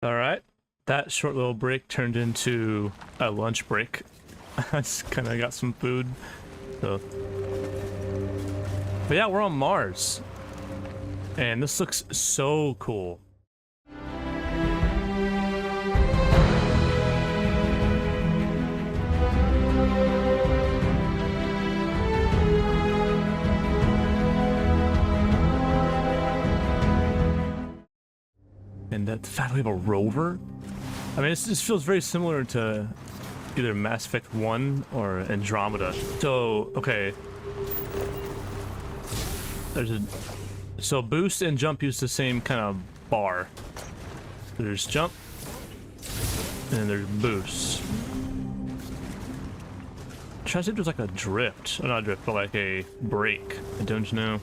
All right, that short little break turned into a lunch break. I just kind of got some food. So, but yeah, we're on Mars, and this looks so cool. And the fact we have a rover. I mean, this feels very similar to either Mass Effect 1 or Andromeda. So, okay. So boost and jump use the same kind of bar. There's jump, and then there's boost. Try to see if there's like a drift. Or not a drift, but like a break. I don't know.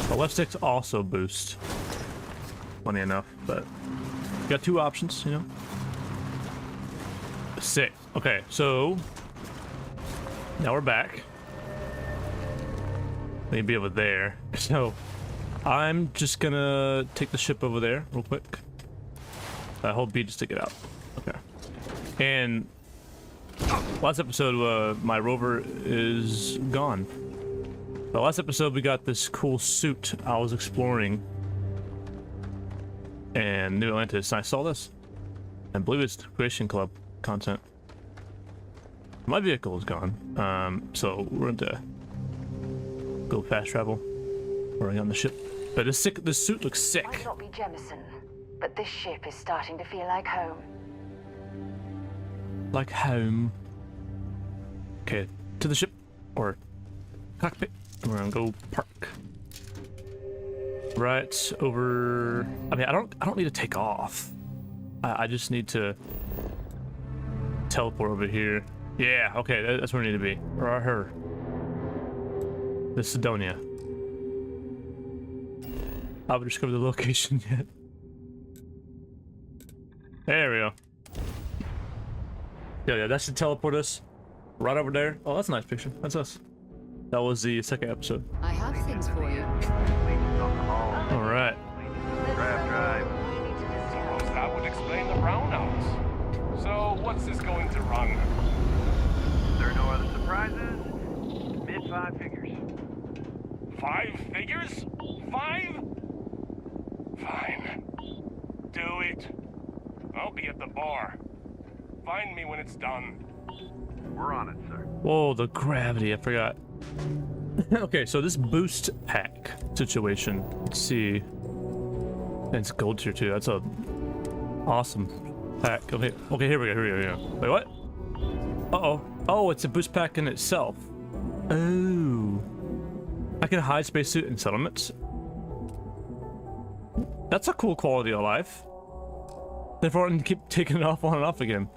The left stick's also boost. Funny enough, but you got two options, you know. Sick. Okay, so now we're back. Maybe over there. So I'm just gonna take the ship over there real quick. Hold B just to get out. Okay. And last episode, my rover is gone. The last episode, we got this cool suit I was exploring and New Atlantis, and I saw this. I believe it's Creation Club content. My vehicle is gone, so we're going to go fast travel. We're on the ship. But this suit looks sick. Might not be Jemison, but this ship is starting to feel like home. Like home. Okay, to the ship, or cockpit. We're gonna go park. Right over. I mean, I don't need to take off. I just need to teleport over here. Yeah, okay, that's where I need to be. Or her. The Sidonia. I haven't discovered the location yet. There we go. Yeah, that should teleport us right over there. Oh, that's a nice picture. That's us. That was the second episode. I have things for you. All right. Drive. Suppose that would explain the brownouts. So, what's this going to run? There are no other surprises. Mid-five figures. 5 figures? 5? Fine. Do it. I'll be at the bar. Find me when it's done. We're on it, sir. Whoa, the gravity, I forgot. Okay, so this boost pack situation, let's see. And it's gold tier too, that's a awesome pack. Okay, here we go. Wait, what? Uh-oh. Oh, it's a boost pack in itself. Oh. I can hide spacesuit in settlements. That's a cool quality of life. Therefore, I can keep taking it off on and off again.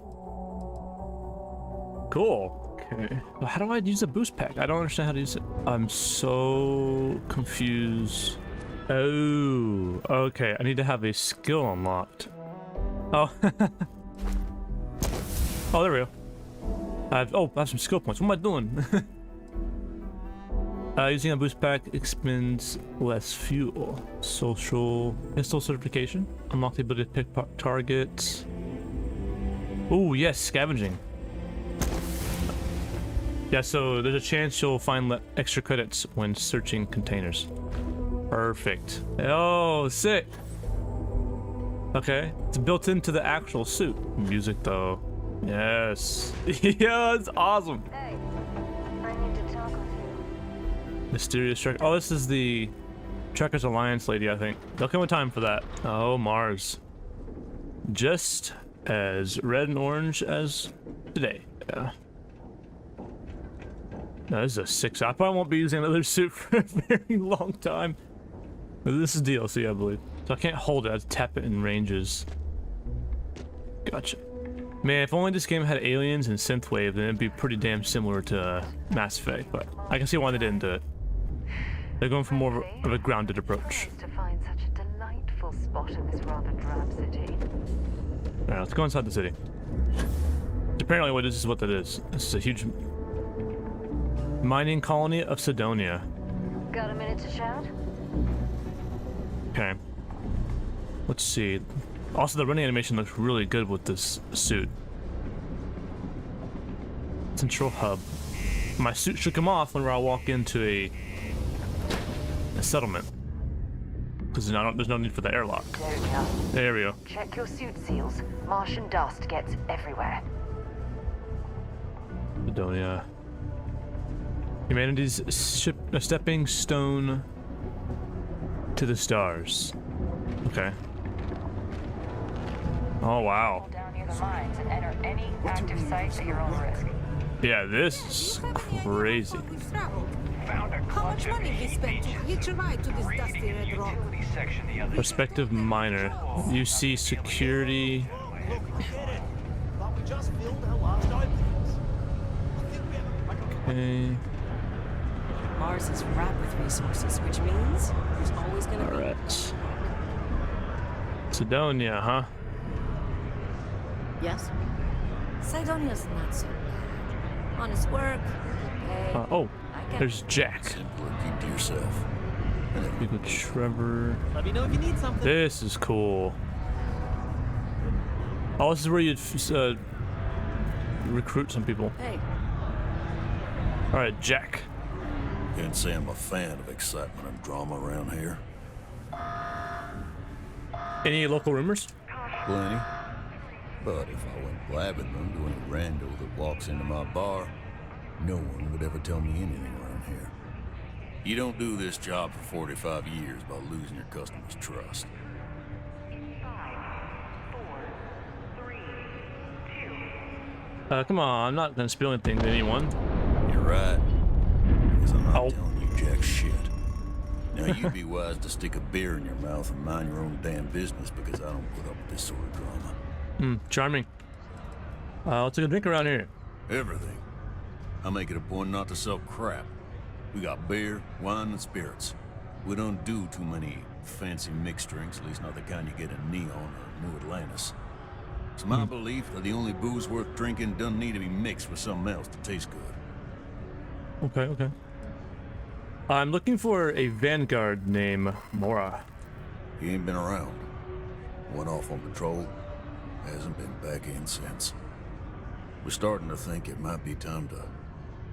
Cool. Okay. Well, how do I use a boost pack? I don't understand how to use it. I'm so confused. Oh, okay. I need to have a skill unlocked. Oh. Oh, there we go. I have some skill points. What am I doing? Using a boost pack expends less fuel. Social pistol certification. Unlock the ability to pick targets. Oh, yes, scavenging. Yeah, so there's a chance you'll find extra credits when searching containers. Perfect. Oh, sick. Okay, it's built into the actual suit. Music, though. Yes. Yeah, it's awesome. Hey, I need to talk with you. Mysterious tracker. Oh, this is the Trekkers Alliance lady, I think. There'll come a time for that. Oh, Mars. Just as red and orange as today. Yeah. No, this is a 6. I probably won't be using another suit for a very long time. But this is DLC, I believe. So I can't hold it, I have to tap it in ranges. Gotcha. Man, if only this game had aliens and synthwave, then it'd be pretty damn similar to Mass Effect, but I can see why they didn't do it. They're going for more of a grounded approach. To find such a delightful spot in this rather drab city. Alright, let's go inside the city. Apparently, this is what that is. This is a huge mining colony of Sidonia. Got a minute to chat? Okay. Let's see. Also, the running animation looks really good with this suit. Central hub. My suit should come off whenever I walk into a settlement. Because there's no need for the airlock. There we are. There we go. Check your suit seals. Martian dust gets everywhere. Sidonia. Humanity's a stepping stone to the stars. Okay. Oh wow. Down near the mines and enter any active sites at your own risk. Yeah, this is crazy. Found a How clutch much of money we heat spent to leeches hitch a ride to this raiding dusty the red rock? utility section the other Prospective miner. You see security. But we just filled our last openings. Okay. Mars is wrapped with resources, which means there's always going to be. Alright. Sidonia, huh? Yes? Sidonia's not so bad. Honest work, pay. Oh, there's Jack. Simpler, keep to yourself. People Trevor. Let me know if you need something. This is cool. Oh, this is where you'd recruit some people. Hey, Alright, Jack. Can't say I'm a fan of excitement and drama around here. Any local rumors? Plenty. But if I went blabbing them to any rando that walks into my bar, no one would ever tell me anything around here. You don't do this job for 45 years by losing your customers' trust. 5, 4, 3, 2. Come on, I'm not gonna spill anything to anyone. You're right. Because I'm not Oh. telling you jack shit. Now you'd be wise to stick a beer in your mouth and mind your own damn business, because I don't put up with this sort of drama. Charming. I'll take a drink around here. Everything. I make it a point not to sell crap. We got beer, wine, and spirits. We don't do too many fancy mixed drinks, at least not the kind you get in Neon or New Atlantis. It's my belief that the only booze worth drinking doesn't need to be mixed with something else to taste good. Okay. I'm looking for a vanguard named Mora. He ain't been around. Went off on patrol. Hasn't been back in since. We're starting to think it might be time to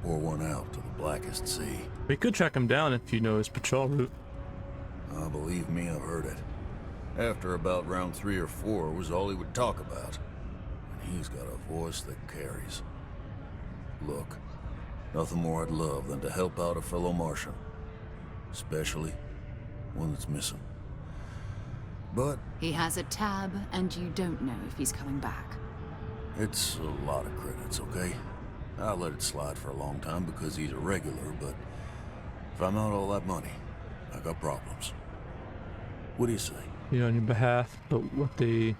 pour one out to the blackest sea. We could track him down if you know his patrol route. Believe me, I've heard it. After about round 3 or 4 was all he would talk about. And he's got a voice that carries. Look, nothing more I'd love than to help out a fellow Martian. Especially one that's missing. But He has a tab, and you don't know if he's coming back. it's a lot of credits, okay? I let it slide for a long time because he's a regular, but if I'm out all that money, I got problems. What do you say? On your behalf, but what they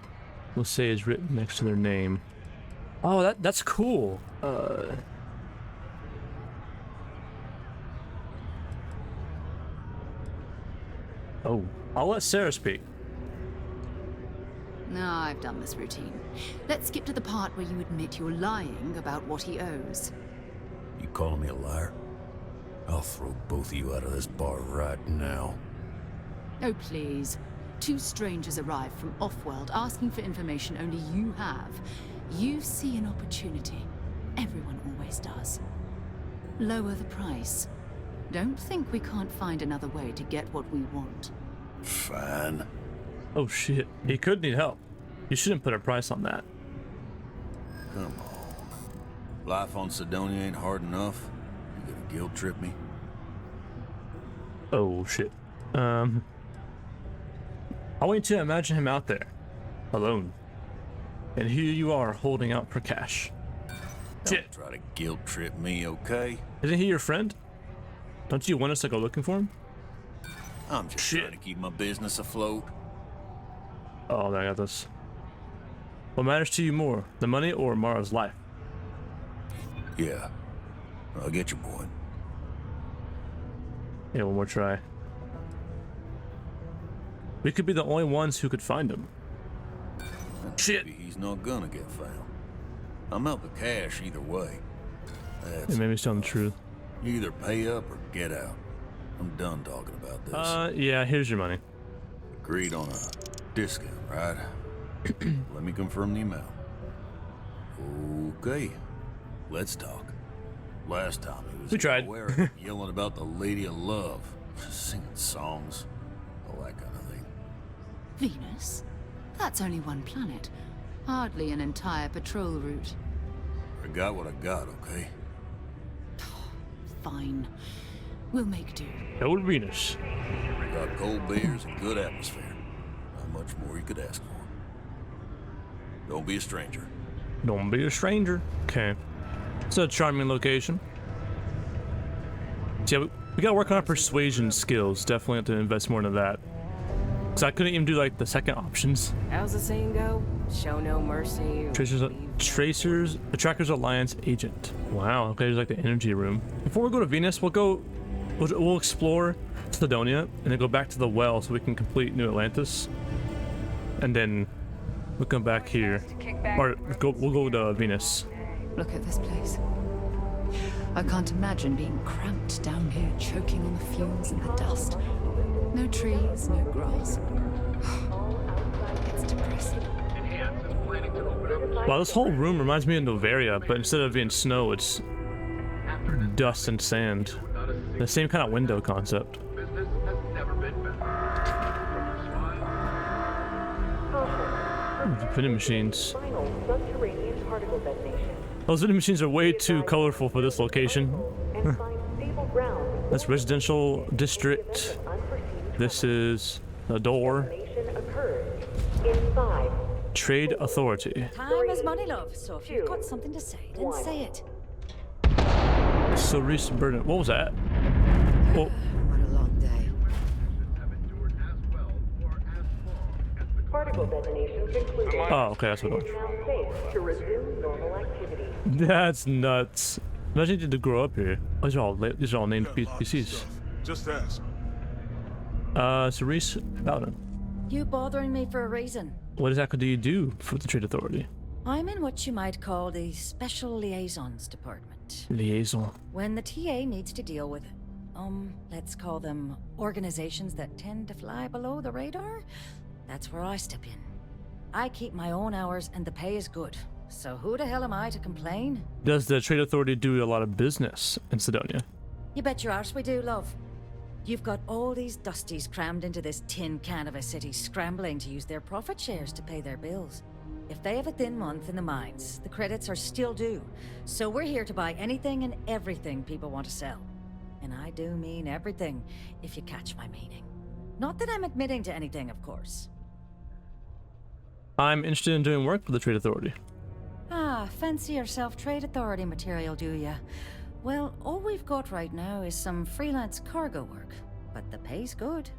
will say is written next to their name. Oh, that's cool. Oh, I'll let Sarah speak. No, I've done this routine. Let's skip to the part where you admit you're lying about what he owes. You calling me a liar? I'll throw both of you out of this bar right now. Oh, please. 2 strangers arrive from off-world asking for information only you have. You see an opportunity. Everyone always does. Lower the price. Don't think we can't find another way to get what we want. Fine. Oh shit, he could need help. You shouldn't put a price on that. Come on. Life on Sidonia ain't hard enough. You gonna guilt trip me? Oh shit. I want you to imagine him out there, alone, and here you are holding out for cash. Shit. Don't try to guilt trip me, okay? Isn't he your friend? Don't you want us to go looking for him? I'm just Shit. trying to keep my business afloat. Oh, I got this. What matters to you more, the money or Mara's life? Yeah. I'll get your point. Yeah, one more try. We could be the only ones who could find him. And Shit. maybe he's not gonna get found. I'm out the cash either way. That's It made me sound the truth. You either pay up or get out. I'm done talking about this. Yeah, here's your money. Agreed on a discount, right? Let me confirm the amount. Okay, let's talk. Last time he was We tried. aware, yelling about the lady of love, singing songs, all that kind of thing. Venus? That's only one planet. Hardly an entire patrol route. I got what I got, okay? Fine. We'll make do. Old Venus. We got cold beers and good atmosphere. Not much more you could ask for. Don't be a stranger. Don't be a stranger. Okay. It's a charming location. So yeah, we gotta work on our persuasion skills. Definitely have to invest more into that. Cause I couldn't even do like the second options. How's the saying go? Show no mercy. Tracers, Trackers Alliance agent. Wow. Okay, there's like the energy room. Before we go to Venus, we'll explore Cydonia and then go back to the well so we can complete New Atlantis. And then we'll come back here, or we'll go to Venus. Look at this place. I can't imagine being cramped down here, choking on the fumes and the dust. No trees, no grass. It's depressing. Wow, this whole room reminds me of Novaria, but instead of being snow, it's dust and sand. The same kind of window concept. Vending machines. Those vending machines are way too colorful for this location. That's residential district. This is a door. Trade Authority. Time is money, love. So if you've got something to say, then say it. Cerise Burden. What was that? Oh, What a long day. Particle detonation concluded. oh, okay, that's what it was. Now safe to resume normal activity. That's nuts. Imagine you had to grow up here. These are all named PCs. Just ask. Cerise Bowden. You bothering me for a reason. What exactly do you do for the Trade Authority? I'm in what you might call the Special Liaisons Department. Liaison. When the TA needs to deal with, let's call them organizations that tend to fly below the radar, that's where I step in. I keep my own hours and the pay is good. So who the hell am I to complain? Does the Trade Authority do a lot of business in Cydonia? You bet your arse we do, love. You've got all these dusties crammed into this tin can of a city, scrambling to use their profit shares to pay their bills. If they have a thin month in the mines, the credits are still due. So we're here to buy anything and everything people want to sell. And I do mean everything, if you catch my meaning. Not that I'm admitting to anything, of course. I'm interested in doing work for the Trade Authority. Ah, fancy yourself Trade Authority material, do ya? Well, all we've got right now is some freelance cargo work, but the pay's good.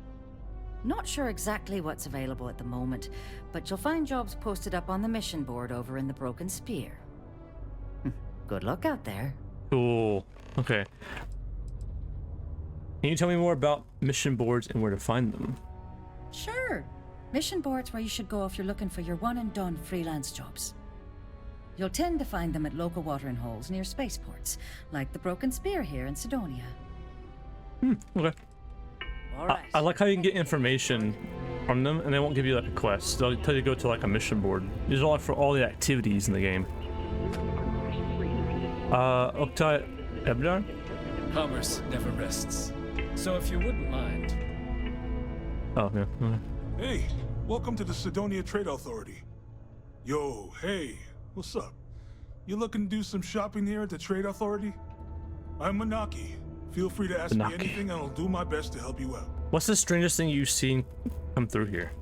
Not sure exactly what's available at the moment, but you'll find jobs posted up on the mission board over in the Broken Spear. Good luck out there. Cool. Okay. Can you tell me more about mission boards and where to find them? Sure. Mission board's where you should go if you're looking for your one-and-done freelance jobs. You'll tend to find them at local watering holes near spaceports, like the Broken Spear here in Cydonia. Okay. I like how you can get information from them and they won't give you like a quest. They'll tell you to go to like a mission board. These are all for all the activities in the game. Uktai Ebdar? Commerce never rests. So if you wouldn't mind. Oh, yeah. Okay. Hey, welcome to the Cydonia Trade Authority. Yo, hey, what's up? You looking to do some shopping here at the Trade Authority? I'm Manaki. Feel free to ask me anything and I'll do my best to help you out. What's the strangest thing you've seen come through here?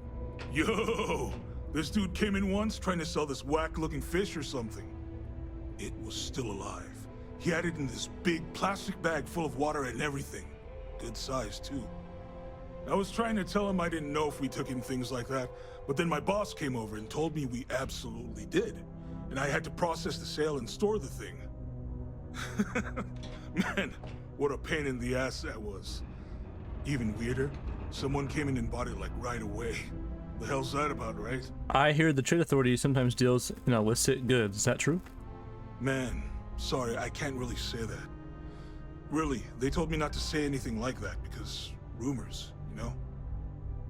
Yo, this dude came in once trying to sell this whack-looking fish or something. It was still alive. He had it in this big plastic bag full of water and everything. Good size, too. I was trying to tell him I didn't know if we took in things like that, but then my boss came over and told me we absolutely did. And I had to process the sale and store the thing. Man, what a pain in the ass that was. Even weirder, someone came in and bought it like right away. The hell's that about, right? I hear the Trade Authority sometimes deals in illicit goods. Is that true? Man, sorry, I can't really say that. Really, they told me not to say anything like that because rumors, you know?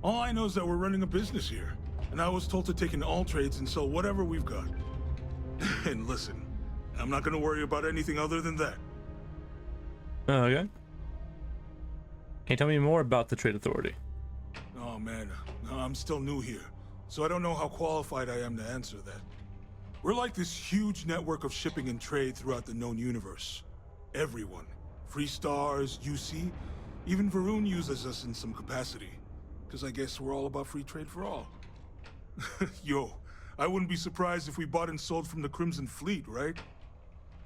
All I know is that we're running a business here. and I was told to take in all trades and sell whatever we've got. And listen, I'm not gonna worry about anything other than that. Okay. Can you tell me more about the Trade Authority? Oh man, I'm still new here, so I don't know how qualified I am to answer that. We're like this huge network of shipping and trade throughout the known universe. Everyone, Free Stars, UC, even Varun uses us in some capacity. Because I guess we're all about free trade for all. Yo, I wouldn't be surprised if we bought and sold from the Crimson Fleet, right?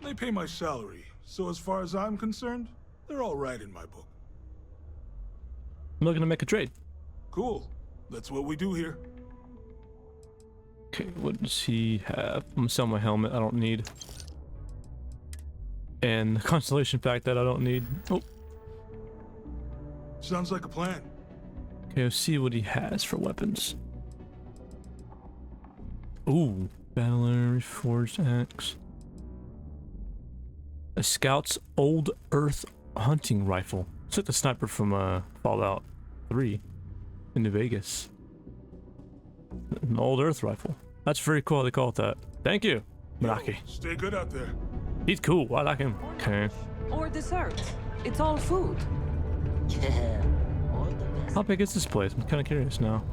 They pay my salary, so as far as I'm concerned, they're all right in my book. I'm looking to make a trade. Cool. That's what we do here. Okay, what does he have? I'm gonna sell my helmet I don't need. And the Constellation fact that I don't need. Oh. Sounds like a plan. Okay, let's see what he has for weapons. Ooh, Battler, Reforged Axe. A Scout's Old Earth Hunting Rifle. It's like the sniper from Fallout 3 in New Vegas. An Old Earth Rifle. That's very cool they call it that. Thank you, Manaki. Stay good out there. He's cool, I like him. Okay. Or dessert. It's all food. Yeah. How big is this place? I'm kind of curious now.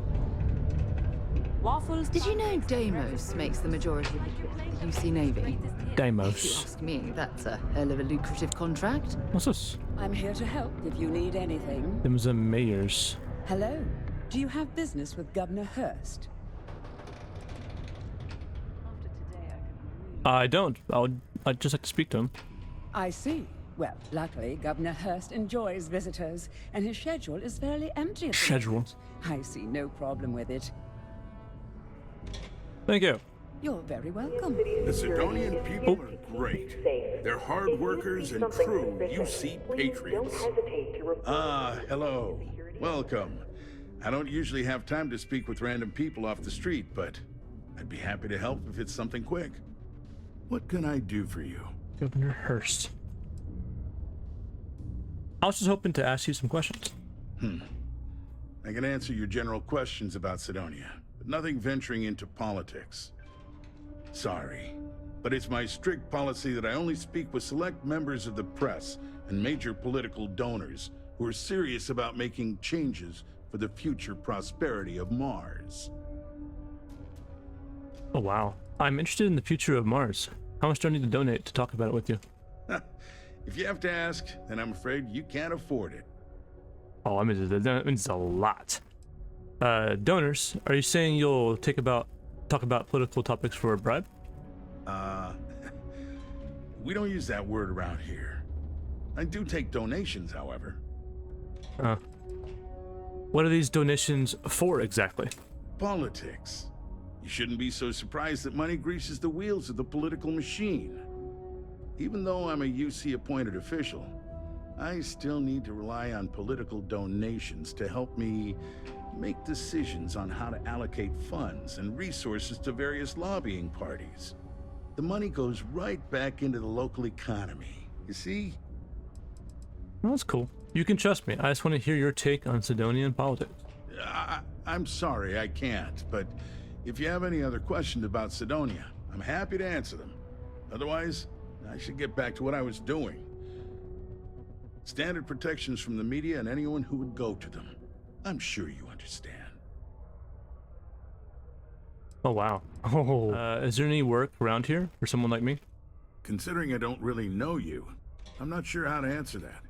Waffles. Did you know Deimos makes the majority of the UC Navy? If you Deimos. ask me, that's a hell of a lucrative contract. What's this? I'm here to help if you need anything. Them was a mayor's. Hello. Do you have business with Governor Hurst? I don't. I'd just like to speak to him. I see. Well, luckily, Governor Hurst enjoys visitors, and his schedule is fairly empty at the Schedule? moment. I see no problem with it. Thank you. You're very welcome. The Sidonian people are great. They're hard workers and true UC patriots. Hello. Welcome. I don't usually have time to speak with random people off the street, but I'd be happy to help if it's something quick. What can I do for you? Governor Hurst. I was just hoping to ask you some questions. I can answer your general questions about Sidonia, but nothing venturing into politics. Sorry, but it's my strict policy that I only speak with select members of the press and major political donors who are serious about making changes for the future prosperity of Mars. Oh wow. I'm interested in the future of Mars. How much do I need to donate to talk about it with you? If you have to ask, then I'm afraid you can't afford it. Oh, that means a lot. Donors, are you saying you'll talk about political topics for a bribe? We don't use that word around here. I do take donations, however. What are these donations for exactly? Politics. You shouldn't be so surprised that money greases the wheels of the political machine. Even though I'm a UC-appointed official, I still need to rely on political donations to help me make decisions on how to allocate funds and resources to various lobbying parties. The money goes right back into the local economy, you see? Well, that's cool. You can trust me. I just want to hear your take on Sidonian politics. I'm sorry, I can't, but if you have any other questions about Sidonia, I'm happy to answer them. Otherwise, I should get back to what I was doing. Standard protections from the media and anyone who would go to them. I'm sure you understand. Oh, wow. Oh. Is there any work around here for someone like me? Considering I don't really know you, I'm not sure how to answer that.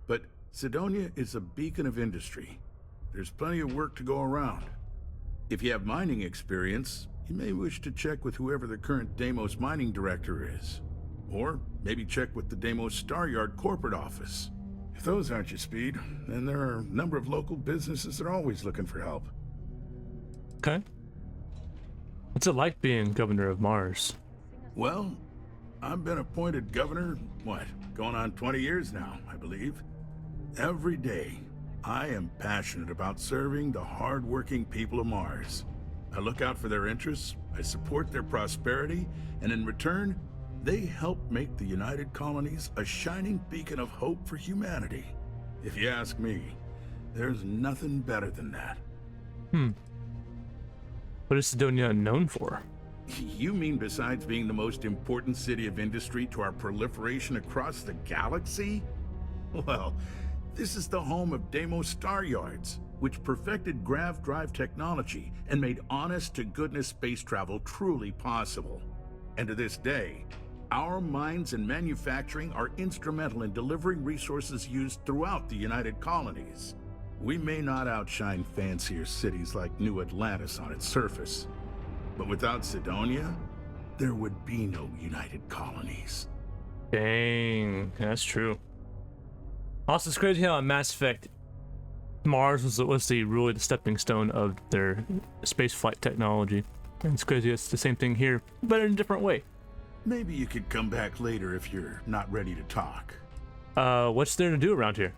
But Sidonia is a beacon of industry. There's plenty of work to go around. If you have mining experience, you may wish to check with whoever the current Deimos mining director is. Or maybe check with the Deimos Star Yard corporate office. If those aren't your speed, then there are a number of local businesses that are always looking for help. Okay. What's it like being governor of Mars? Well, I've been appointed governor, going on 20 years now, I believe. Every day, I am passionate about serving the hard-working people of Mars. I look out for their interests, I support their prosperity, and in return, they help make the United Colonies a shining beacon of hope for humanity. If you ask me, there's nothing better than that. What is Sidonia known for? You mean besides being the most important city of industry to our proliferation across the galaxy? Well, this is the home of Deimos Star Yards, which perfected grav drive technology and made honest-to-goodness space travel truly possible. And to this day, our mines and manufacturing are instrumental in delivering resources used throughout the United Colonies. We may not outshine fancier cities like New Atlantis on its surface, but without Sidonia, there would be no United Colonies. Dang, that's true. Also, it's crazy how in Mass Effect, Mars was really the stepping stone of their space flight technology. And it's crazy it's the same thing here, but in a different way. Maybe you could come back later if you're not ready to talk. What's there to do around here?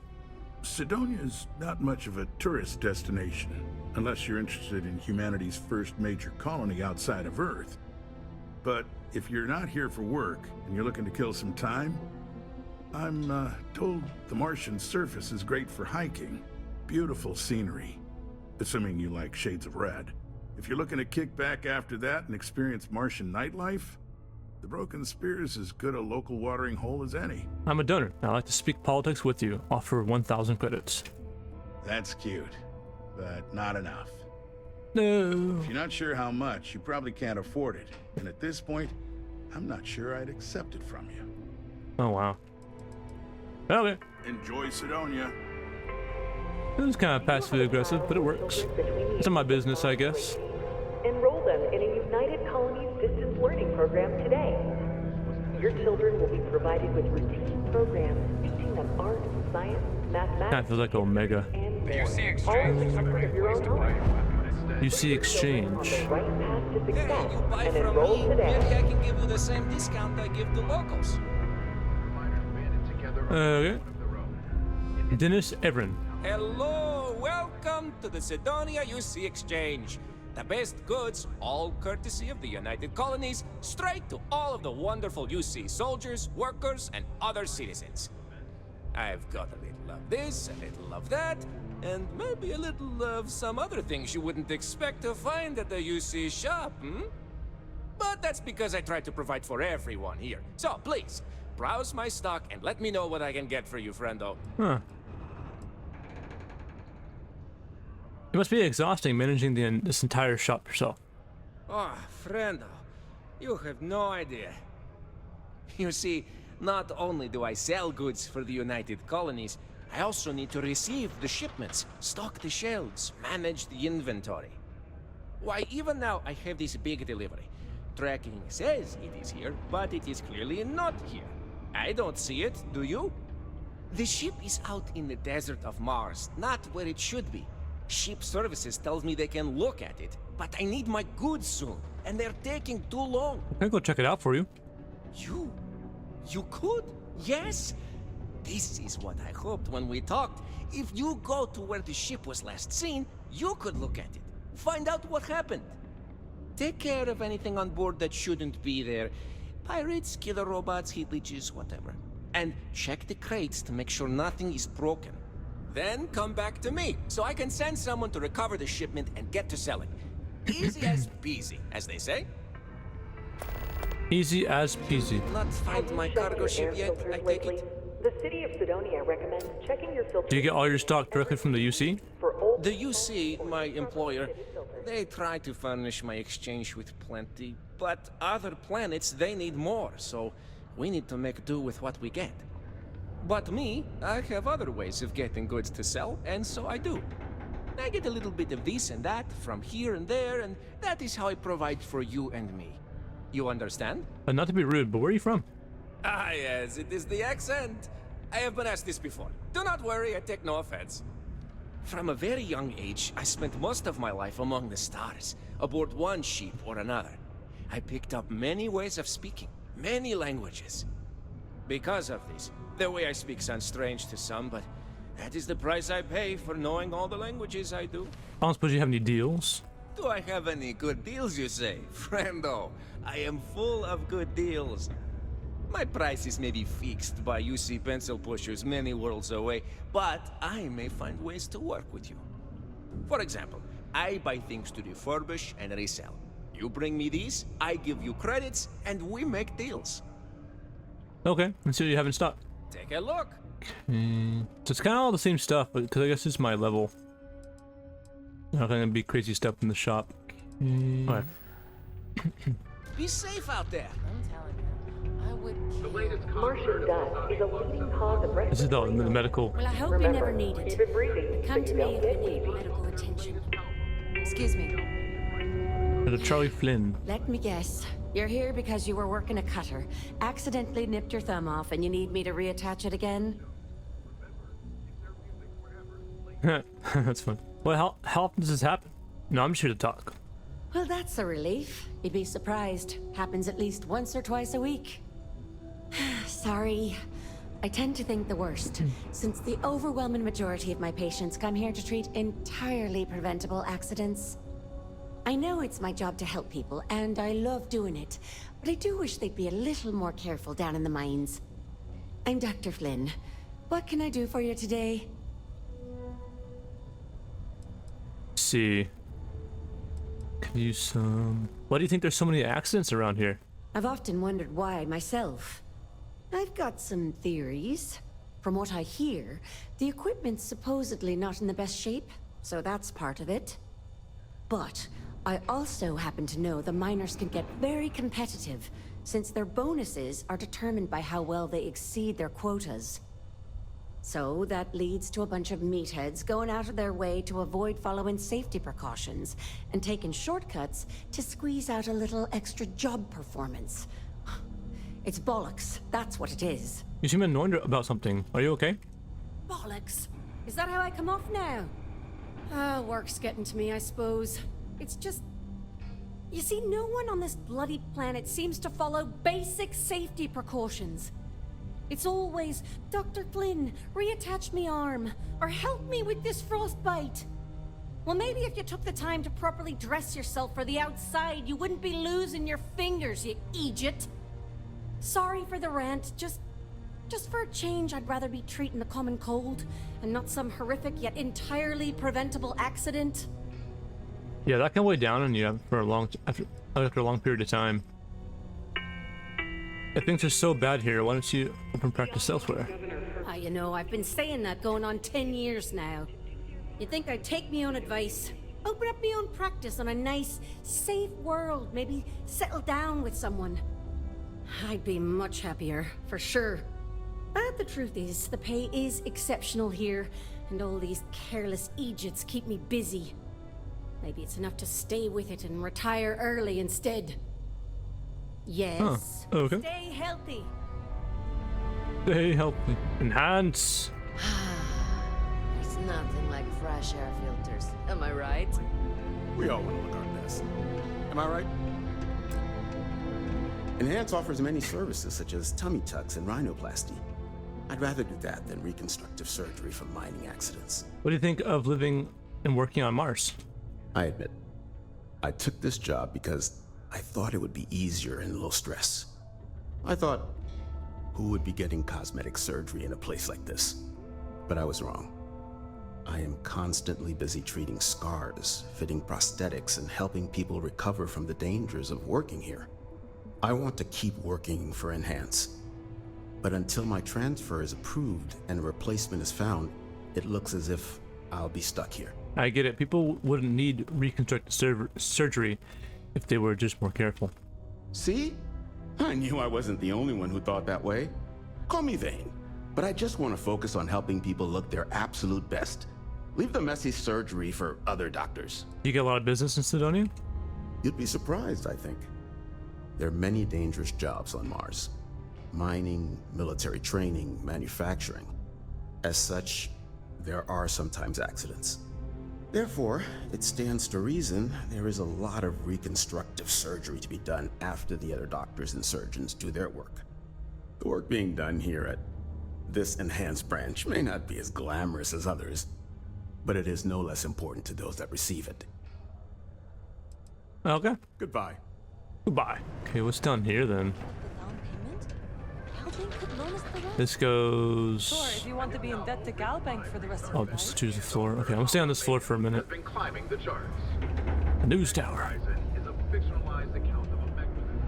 Sidonia is not much of a tourist destination, unless you're interested in humanity's first major colony outside of Earth. But if you're not here for work and you're looking to kill some time, I'm told the Martian surface is great for hiking. Beautiful scenery, assuming you like shades of red. If you're looking to kick back after that and experience Martian nightlife, the Broken Spear is as good a local watering hole as any. I'm a donor. I like to speak politics with you. Offer 1,000 credits. That's cute, but not enough. No. If you're not sure how much, you probably can't afford it. And at this point, I'm not sure I'd accept it from you. Oh, wow. Okay. Enjoy Sidonia. It was kind of passively aggressive, but it works. It's in my business, I guess. Enroll them in a United Colonies distance learning program today. Your children will be provided with routine programs teaching them art, science, mathematics, Kind of feels like Omega. and The more. UC All Exchange is a in the great of your place own to home. buy your weapon. You see exchange. The right path to success Hey, you buy and from enroll me, today. maybe I can give you the same discount I give the locals. Okay. Dennis Everin. Hello, welcome to the Sidonia UC Exchange. The best goods, all courtesy of the United Colonies, straight to all of the wonderful UC soldiers, workers, and other citizens. I've got a little of this, a little of that, and maybe a little of some other things you wouldn't expect to find at the UC shop, But that's because I try to provide for everyone here. So please, browse my stock and let me know what I can get for you, friendo. Huh. It must be exhausting managing this entire shop yourself. Oh, friendo, you have no idea. You see, not only do I sell goods for the United Colonies, I also need to receive the shipments, stock the shelves, manage the inventory. Why, even now I have this big delivery. Tracking says it is here, but it is clearly not here. I don't see it, do you? The ship is out in the desert of Mars, not where it should be. Ship services tells me they can look at it, but I need my goods soon, and they're taking too long. I can go check it out for you. You could? Yes? This is what I hoped when we talked. If you go to where the ship was last seen, you could look at it. Find out what happened. Take care of anything on board that shouldn't be there. Pirates, killer robots, heat leeches, whatever. And check the crates to make sure nothing is broken. Then come back to me, so I can send someone to recover the shipment and get to selling. Easy as peasy, as they say. Easy as peasy. Not find my cargo ship yet, I take it. The city of Sidonia recommends checking your filters. Do you get all your stock directly from the UC? The UC, my employer, they try to furnish my exchange with plenty, but other planets, they need more, so we need to make do with what we get. But me, I have other ways of getting goods to sell, and so I do. I get a little bit of this and that from here and there, and that is how I provide for you and me. You understand? Not to be rude, but where are you from? Ah, yes, it is the accent. I have been asked this before. Do not worry, I take no offense. From a very young age, I spent most of my life among the stars, aboard one ship or another. I picked up many ways of speaking, many languages. Because of this, the way I speak sounds strange to some, but that is the price I pay for knowing all the languages I do. I don't suppose you have any deals? Do I have any good deals, you say? Friendo, I am full of good deals. My prices may be fixed by UC pencil pushers many worlds away, but I may find ways to work with you. For example, I buy things to refurbish and resell. You bring me these, I give you credits, and we make deals. Okay, let's see what you have in stock. Take a look. So it's kind of all the same stuff, but because I guess it's my level. Not gonna be crazy stuff in the shop. Alright. Be safe out there. I'm telling you, I would Martian dust is a leading cause of This is the medical. Well, I hope you never need it. keep it breathing. But come to me if you need medical attention. Excuse me. Charlie Flynn. Let me guess. You're here because you were working a cutter, accidentally nipped your thumb off, and you need me to reattach it again? That's fun. Well, how often does this happen? No, I'm just here to talk. Well, that's a relief. You'd be surprised. Happens at least once or twice a week. Sorry. I tend to think the worst, since the overwhelming majority of my patients come here to treat entirely preventable accidents. I know it's my job to help people, and I love doing it, but I do wish they'd be a little more careful down in the mines. I'm Dr. Flynn. What can I do for you today? See. Can you some... Why do you think there's so many accidents around here? I've often wondered why myself. I've got some theories. From what I hear, the equipment's supposedly not in the best shape, so that's part of it. But I also happen to know the miners can get very competitive, since their bonuses are determined by how well they exceed their quotas. So that leads to a bunch of meatheads going out of their way to avoid following safety precautions and taking shortcuts to squeeze out a little extra job performance. It's bollocks, that's what it is. You seem annoyed about something. Are you okay? Bollocks? Is that how I come off now? Work's getting to me, I suppose. It's just... You see, no one on this bloody planet seems to follow basic safety precautions. It's always, Dr. Flynn, reattach me arm, or help me with this frostbite. Well, maybe if you took the time to properly dress yourself for the outside, you wouldn't be losing your fingers, you idiot. Sorry for the rant, just for a change, I'd rather be treating a common cold, and not some horrific yet entirely preventable accident. Yeah, that can weigh down on you for a long after a long period of time. If things are so bad here, why don't you open practice elsewhere? You know, I've been saying that going on 10 years now. You'd think I'd take me own advice, open up my own practice on a nice, safe world, maybe settle down with someone. I'd be much happier, for sure. But the truth is, the pay is exceptional here, and all these careless idiots keep me busy. Maybe it's enough to stay with it and retire early instead. Yes. Huh. Okay. Stay healthy. Stay healthy. Enhance. There's nothing like fresh air filters. Am I right? We all want to look our best. Am I right? Enhance offers many services such as tummy tucks and rhinoplasty. I'd rather do that than reconstructive surgery from mining accidents. What do you think of living and working on Mars? I admit, I took this job because I thought it would be easier and low stress. I thought, who would be getting cosmetic surgery in a place like this? But I was wrong. I am constantly busy treating scars, fitting prosthetics, and helping people recover from the dangers of working here. I want to keep working for Enhance. But until my transfer is approved and a replacement is found, it looks as if I'll be stuck here. I get it. People wouldn't need reconstructive surgery if they were just more careful. See? I knew I wasn't the only one who thought that way. Call me vain, but I just want to focus on helping people look their absolute best. Leave the messy surgery for other doctors. Do you get a lot of business in Sidonia? You'd be surprised, I think. There are many dangerous jobs on Mars. Mining, military training, manufacturing. As such, there are sometimes accidents. Therefore, it stands to reason there is a lot of reconstructive surgery to be done after the other doctors and surgeons do their work. The work being done here at this enhanced branch may not be as glamorous as others, but it is no less important to those that receive it. Okay. Goodbye. Goodbye. Okay, what's down here then? The down payment? How This goes. Sure, if you want to be in debt to Galbank for the rest of I'll the just choose the floor. Okay, I'm gonna stay on this floor for a minute. Been climbing the charts. The news tower. Horizon is a fictionalized account of a mechanism.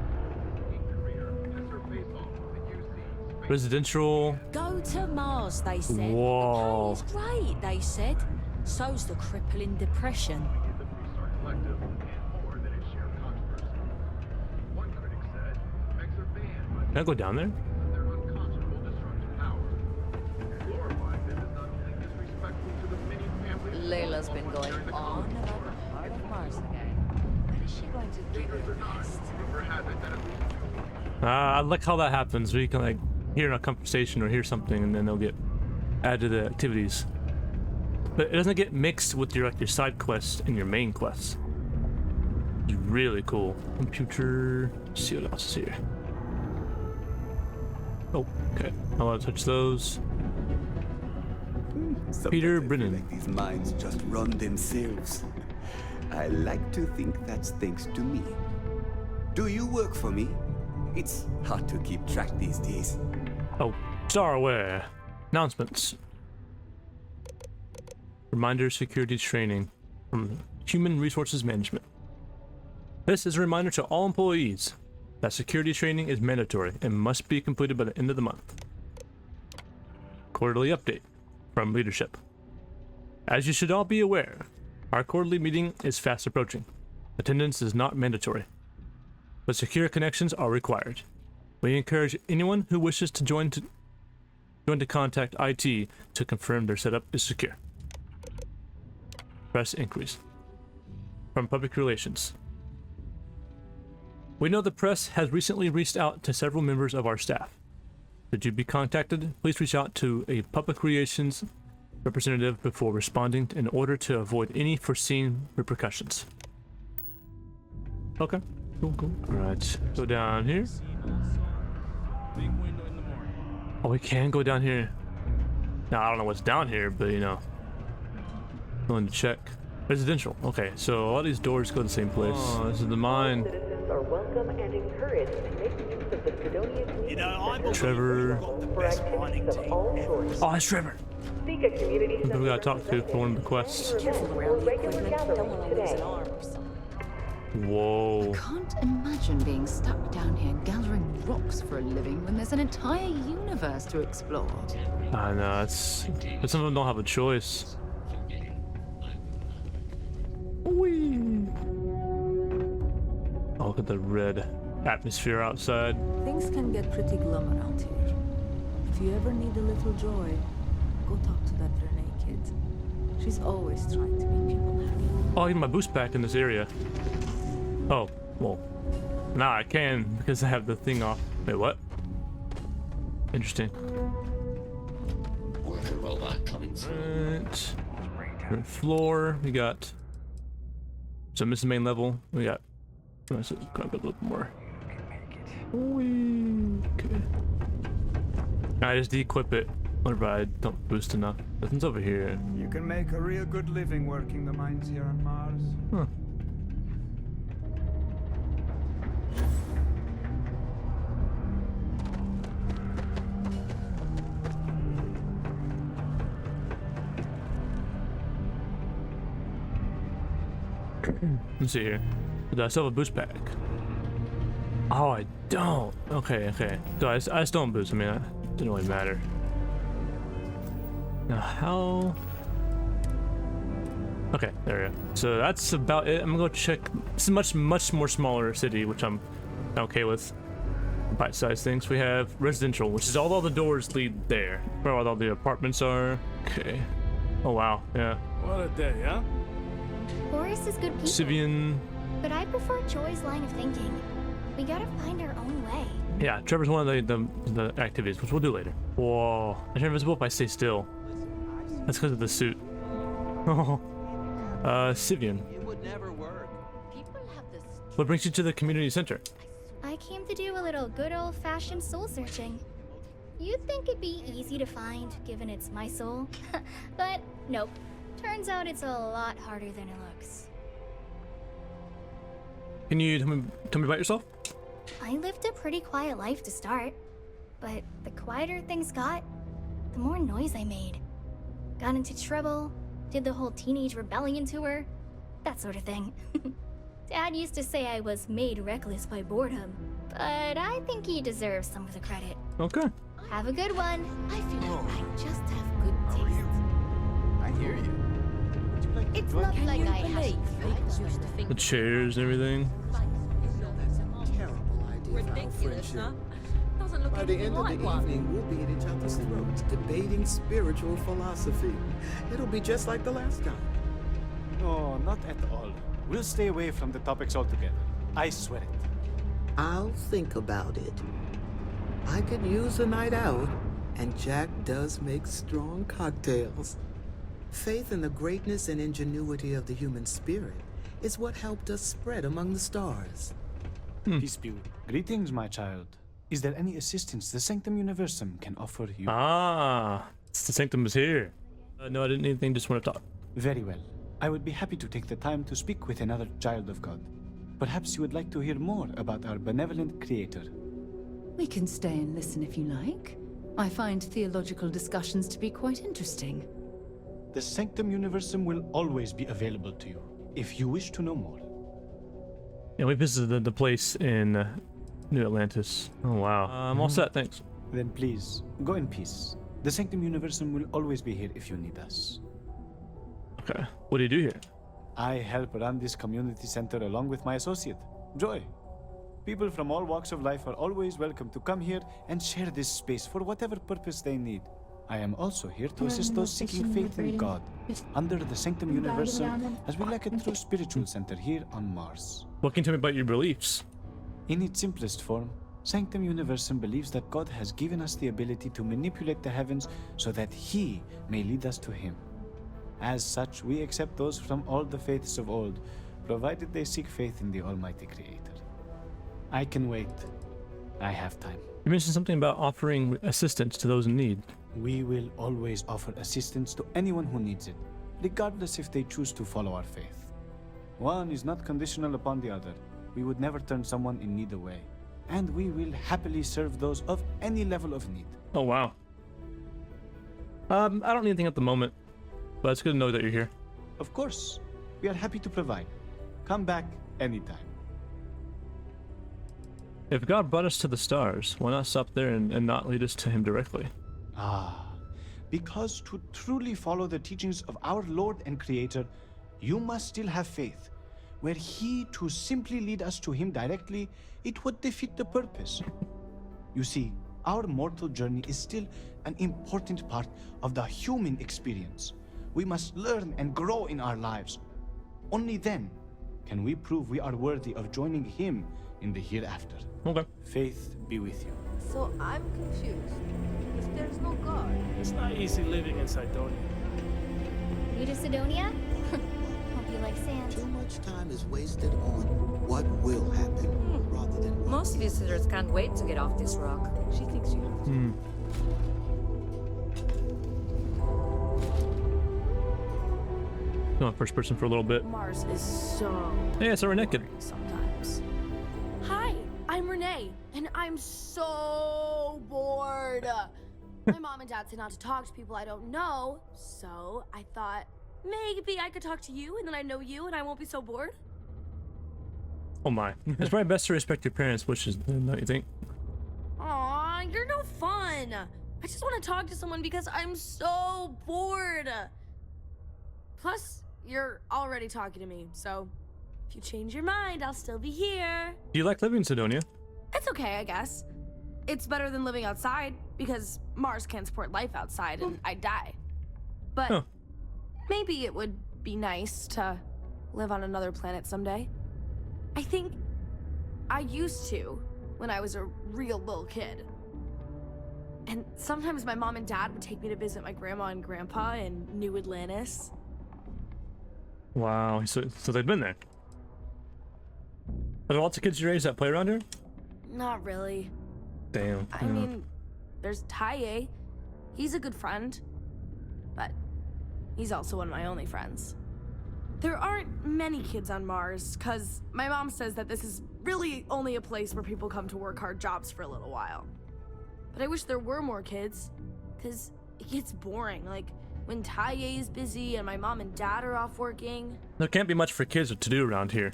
A career as her face-off with the UC. Residential. Go to Mars, they said. Whoa. The pay is great, they said. So's the crippling depression. Collective and more than its shared controversy. One critic said, "Megs are banned by Can I go down there? their unconscionable destructive power." Glorifying them is not only disrespectful to the many families. Layla's been going on about the heart of Mars again. When is she going to give her best? Rumor has it that at least I like how that happens. We can like hear a conversation or hear something, and then they'll get added to the activities. But it doesn't get mixed with your side quests and your main quests. It's really cool. Computer. Let's see what else is here. Oh, okay. I want to touch those. Peter Brennan. Like these mines just run themselves. I like to think that's thanks to me. Do you work for me? It's hard to keep track these days. Oh, Starware. Announcements. Reminder security training from Human Resources Management. This is a reminder to all employees that security training is mandatory and must be completed by the end of the month. Quarterly update from leadership. As you should all be aware, our quarterly meeting is fast approaching. Attendance is not mandatory, but secure connections are required. We encourage anyone who wishes to join to contact IT to confirm their setup is secure. Press increase. From Public Relations. We know the press has recently reached out to several members of our staff. Should you be contacted, please reach out to a Public Relations representative before responding in order to avoid any foreseen repercussions. Okay, cool. Alright, go down here. Oh, we can go down here. Now, I don't know what's down here, but you know. Going to check. Residential. Okay, so a lot of these doors go to the same place. Oh, this is the mine. Citizens are welcome and encouraged to make use of the Sidonia Community Center Trevor. for activities of all sorts. Oh, that's Trevor. Seek a community Who we gotta talk to for one of the quests. or regular gatherings today. Whoa. Can't imagine being stuck down here gathering rocks for a living when there's an entire universe to explore. I know, but some of them don't have a choice. Whee! Oh, look at the red atmosphere outside. Things can get pretty glum around here. If you ever need a little joy, go talk to that Renee kid. She's always trying to make people happy. Oh, I get my boost back in this area. Oh, well. Now I can because I have the thing off. Wait, what? Interesting. Where will that come from? Right. Third floor. We got. So this is the main level. We got. Let's grab a little more. Okay. I just de-equip it whenever I don't boost enough. Nothing's over here. You can make a real good living working the mines here on Mars. Huh. Let's see here. Do I still have a boost pack? Oh, I don't. Okay. So I still don't boost. I mean, it didn't really matter. Now, how? Okay, there we go. So that's about it. I'm gonna go check. It's a much more smaller city, which I'm okay with. Bite-sized things. We have residential, which is all the doors lead there. Where all the apartments are. Okay. Oh wow, yeah. What a day, huh? Boris is good people. Sivian. But I prefer Joy's line of thinking. We gotta find our own way. Yeah, Trevor's one of the activities, which we'll do later. Whoa. I turn invisible if I stay still. That's because of the suit. Oh. Sivian. What brings you to the community center? I came to do a little good old-fashioned soul searching. You'd think it'd be easy to find, given it's my soul. But nope. Turns out it's a lot harder than it looks. Can you tell me about yourself? I lived a pretty quiet life to start. but the quieter things got, the more noise I made. Got into trouble, did the whole teenage rebellion tour, that sort of thing. Dad used to say I was made reckless by boredom, but I think he deserves some of the credit. Okay. Have a good one. I feel like I just have good taste. I hear you. Would you like to It's join not me? like I have. The chairs and everything. Ridiculous, huh? Doesn't look By the anything end of like the one. evening, we'll be at each other's throats, debating spiritual philosophy. It'll be just like the last time. No, not at all. We'll stay away from the topics altogether. I swear it. I'll think about it. I could use a night out, and Jack does make strong cocktails. Faith in the greatness and ingenuity of the human spirit is what helped us spread among the stars. Peace be. Greetings, my child. Is there any assistance the Sanctum Universum can offer you? Ah, it's the Sanctum is here. No, I didn't need anything, just want to talk. Very well. I would be happy to take the time to speak with another child of God. Perhaps you would like to hear more about our benevolent creator. We can stay and listen if you like. I find theological discussions to be quite interesting. The Sanctum Universum will always be available to you, if you wish to know more. Yeah, we visited the place in New Atlantis. Oh, wow. I'm all set, thanks. Then please, go in peace. The Sanctum Universum will always be here if you need us. Okay, what do you do here? I help run this community center along with my associate, Joy. People from all walks of life are always welcome to come here and share this space for whatever purpose they need. I am also here to assist those seeking faith in God under the Sanctum Universum as we like a true spiritual center here on Mars. What can you tell me about your beliefs? In its simplest form, Sanctum Universum believes that God has given us the ability to manipulate the heavens so that He may lead us to Him. As such, we accept those from all the faiths of old, provided they seek faith in the Almighty Creator. I can wait. I have time. You mentioned something about offering assistance to those in need. We will always offer assistance to anyone who needs it, regardless if they choose to follow our faith. One is not conditional upon the other. We would never turn someone in need away. And we will happily serve those of any level of need. Oh, wow. I don't need anything at the moment, but it's good to know that you're here. Of course. We are happy to provide. Come back anytime. If God brought us to the stars, why not stop there and not lead us to Him directly? Because to truly follow the teachings of our Lord and Creator, you must still have faith. Were He to simply lead us to Him directly, it would defeat the purpose. You see, our mortal journey is still an important part of the human experience. We must learn and grow in our lives. Only then can we prove we are worthy of joining Him in the hereafter. Okay. Faith be with you. So I'm confused. If there's no God, It's not easy living in Cydonia. You to Sidonia? Hope you like sand. Too much time is wasted on what will happen rather than Most visitors can't wait to get off this rock. she thinks you have. Go on first person for a little bit. Mars is so Yeah, so we're naked. sometimes. Hi, I'm Renee, and I'm so bored. My mom and dad say not to talk to people I don't know, so I thought maybe I could talk to you, and then I know you, and I won't be so bored. Oh my. It's probably best to respect your parents' wishes, don't you think? Aw, you're no fun. I just want to talk to someone because I'm so bored. Plus, you're already talking to me, so if you change your mind, I'll still be here. Do you like living in Sidonia? It's okay, I guess. It's better than living outside, because Mars can't support life outside and I'd die. But maybe it would be nice to live on another planet someday. I think I used to when I was a real little kid. And sometimes my mom and dad would take me to visit my grandma and grandpa in New Atlantis. Wow, so they've been there. Are there lots of kids your age that play around here? Not really. Damn. I mean, there's Taye. He's a good friend. But he's also one of my only friends. There aren't many kids on Mars, because my mom says that this is really only a place where people come to work hard jobs for a little while. but I wish there were more kids. Because it gets boring, like when Taye is busy and my mom and dad are off working. There can't be much for kids to do around here.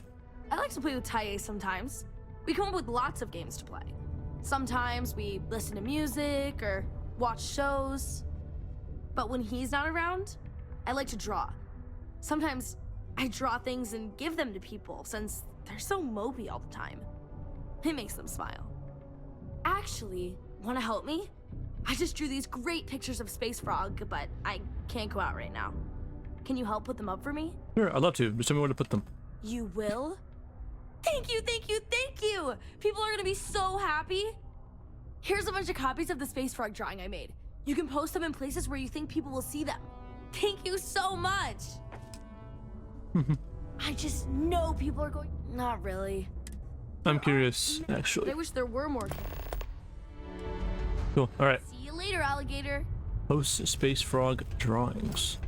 I like to play with Taye sometimes. We come up with lots of games to play. Sometimes we listen to music or watch shows. But when he's not around, I like to draw. Sometimes I draw things and give them to people since they're so mopey all the time. It makes them smile. Actually, want to help me? I just drew these great pictures of Space Frog, but I can't go out right now. Can you help put them up for me? Sure, I'd love to. Just tell me where to put them. You will? Thank you, thank you, thank you! People are gonna be so happy. Here's a bunch of copies of the Space Frog drawing I made. You can post them in places where you think people will see them. Thank you so much! I just know people are going... Not really. I'm curious, actually. I wish there were more. Cool, alright. See you later, alligator. Post Space Frog drawings.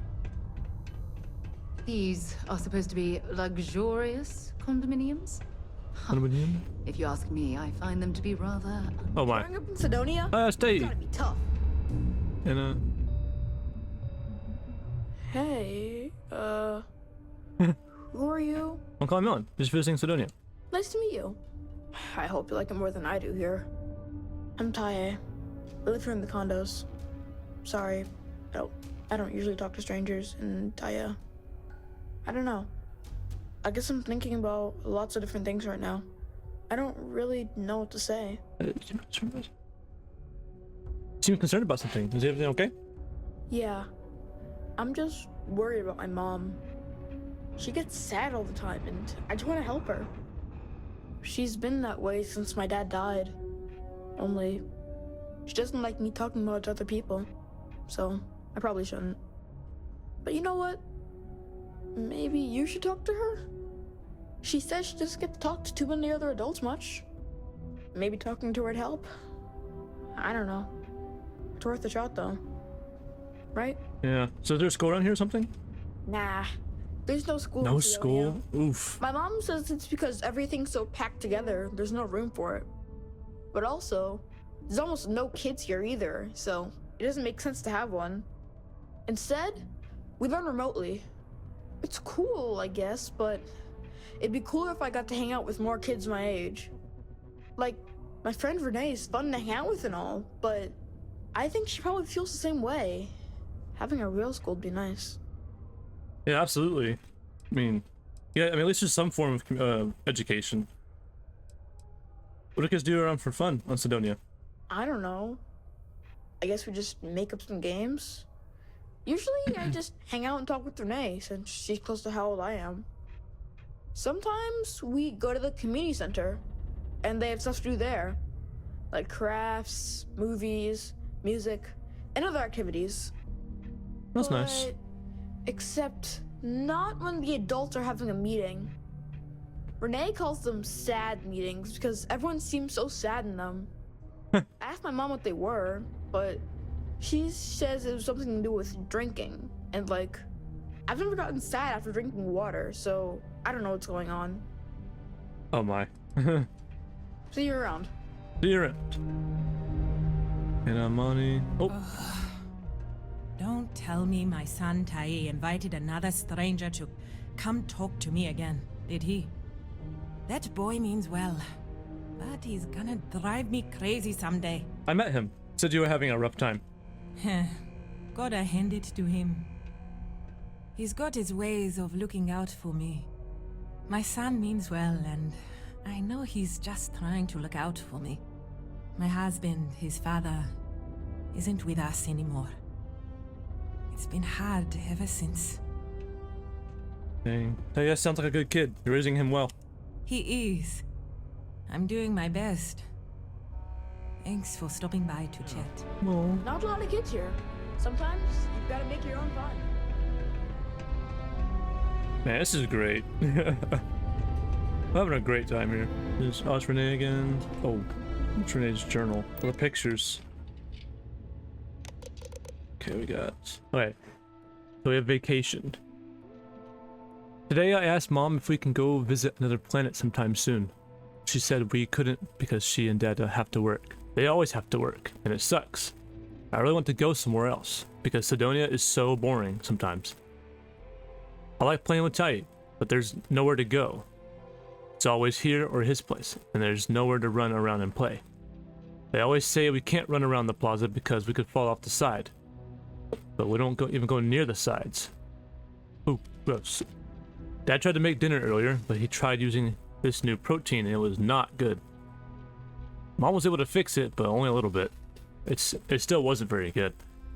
These are supposed to be luxurious condominiums? Condominium? If you ask me, I find them to be rather... Oh my. Growing up in Sidonia? Stay. It's gotta be tough. And Hey, who are you? I'm calling Millen. Just visiting Sidonia. Nice to meet you. I hope you like it more than I do here. I'm Taye. I live here in the condos. Sorry, I don't usually talk to strangers in Taye. I don't know. I guess I'm thinking about lots of different things right now. I don't really know what to say. Seem concerned about something. Is everything okay? Yeah. I'm just worried about my mom. She gets sad all the time, and I just want to help her. She's been that way since my dad died. Only, she doesn't like me talking about it to other people. So, I probably shouldn't. But you know what? Maybe you should talk to her? She says she doesn't get to talk to too many other adults much. Maybe talking to her would help. I don't know. It's worth a shot, though. Right? Yeah. So is there a school around here or something? Nah. There's no school. No in school? Sidonia. Oof. My mom says it's because everything's so packed together, there's no room for it. But also, there's almost no kids here either, so it doesn't make sense to have one. Instead, we learn remotely. It's cool, I guess, but it'd be cooler if I got to hang out with more kids my age. Like, my friend Renee is fun to hang out with and all, but I think she probably feels the same way. Having a real school would be nice. Yeah, absolutely. I mean, yeah, I mean, at least there's some form of education. What do kids do around for fun on Sidonia? I don't know. I guess we just make up some games. Usually I just hang out and talk with Renee since she's close to how old I am. Sometimes we go to the community center and they have stuff to do there. Like crafts, movies, music, and other activities. That's nice. Except not when the adults are having a meeting. Renee calls them sad meetings because everyone seems so sad in them. I asked my mom what they were, but she says it was something to do with drinking. And like, I've never gotten sad after drinking water, so I don't know what's going on. Oh my. See you around. See you around. And money. Oh. Don't tell me my son Taye invited another stranger to come talk to me again, did he? That boy means well, but he's gonna drive me crazy someday. I met him. Said you were having a rough time. Gotta hand it to him. He's got his ways of looking out for me. My son means well, and I know he's just trying to look out for me. My husband, his father, isn't with us anymore. It's been hard ever since. Dang. Hey, that sounds like a good kid. You're raising him well. He is. I'm doing my best. Thanks for stopping by to chat. Not a lot of kids here. Sometimes you've got to make your own fun. Man, this is great. I'm having a great time here. There's Renee again. Oh, it's Renee's journal. All the pictures. Okay, we got... Okay. So we have vacation. Today I asked Mom if we can go visit another planet sometime soon. She said we couldn't because she and Dad have to work. They always have to work, and it sucks. I really want to go somewhere else, because Cydonia is so boring sometimes. I like playing with Tai, but there's nowhere to go. It's always here or his place, and there's nowhere to run around and play. They always say we can't run around the plaza because we could fall off the side. But we don't even go near the sides. Ooh, gross. Dad tried to make dinner earlier, but he tried using this new protein and it was not good. Mom was able to fix it, but only a little bit. It still wasn't very good.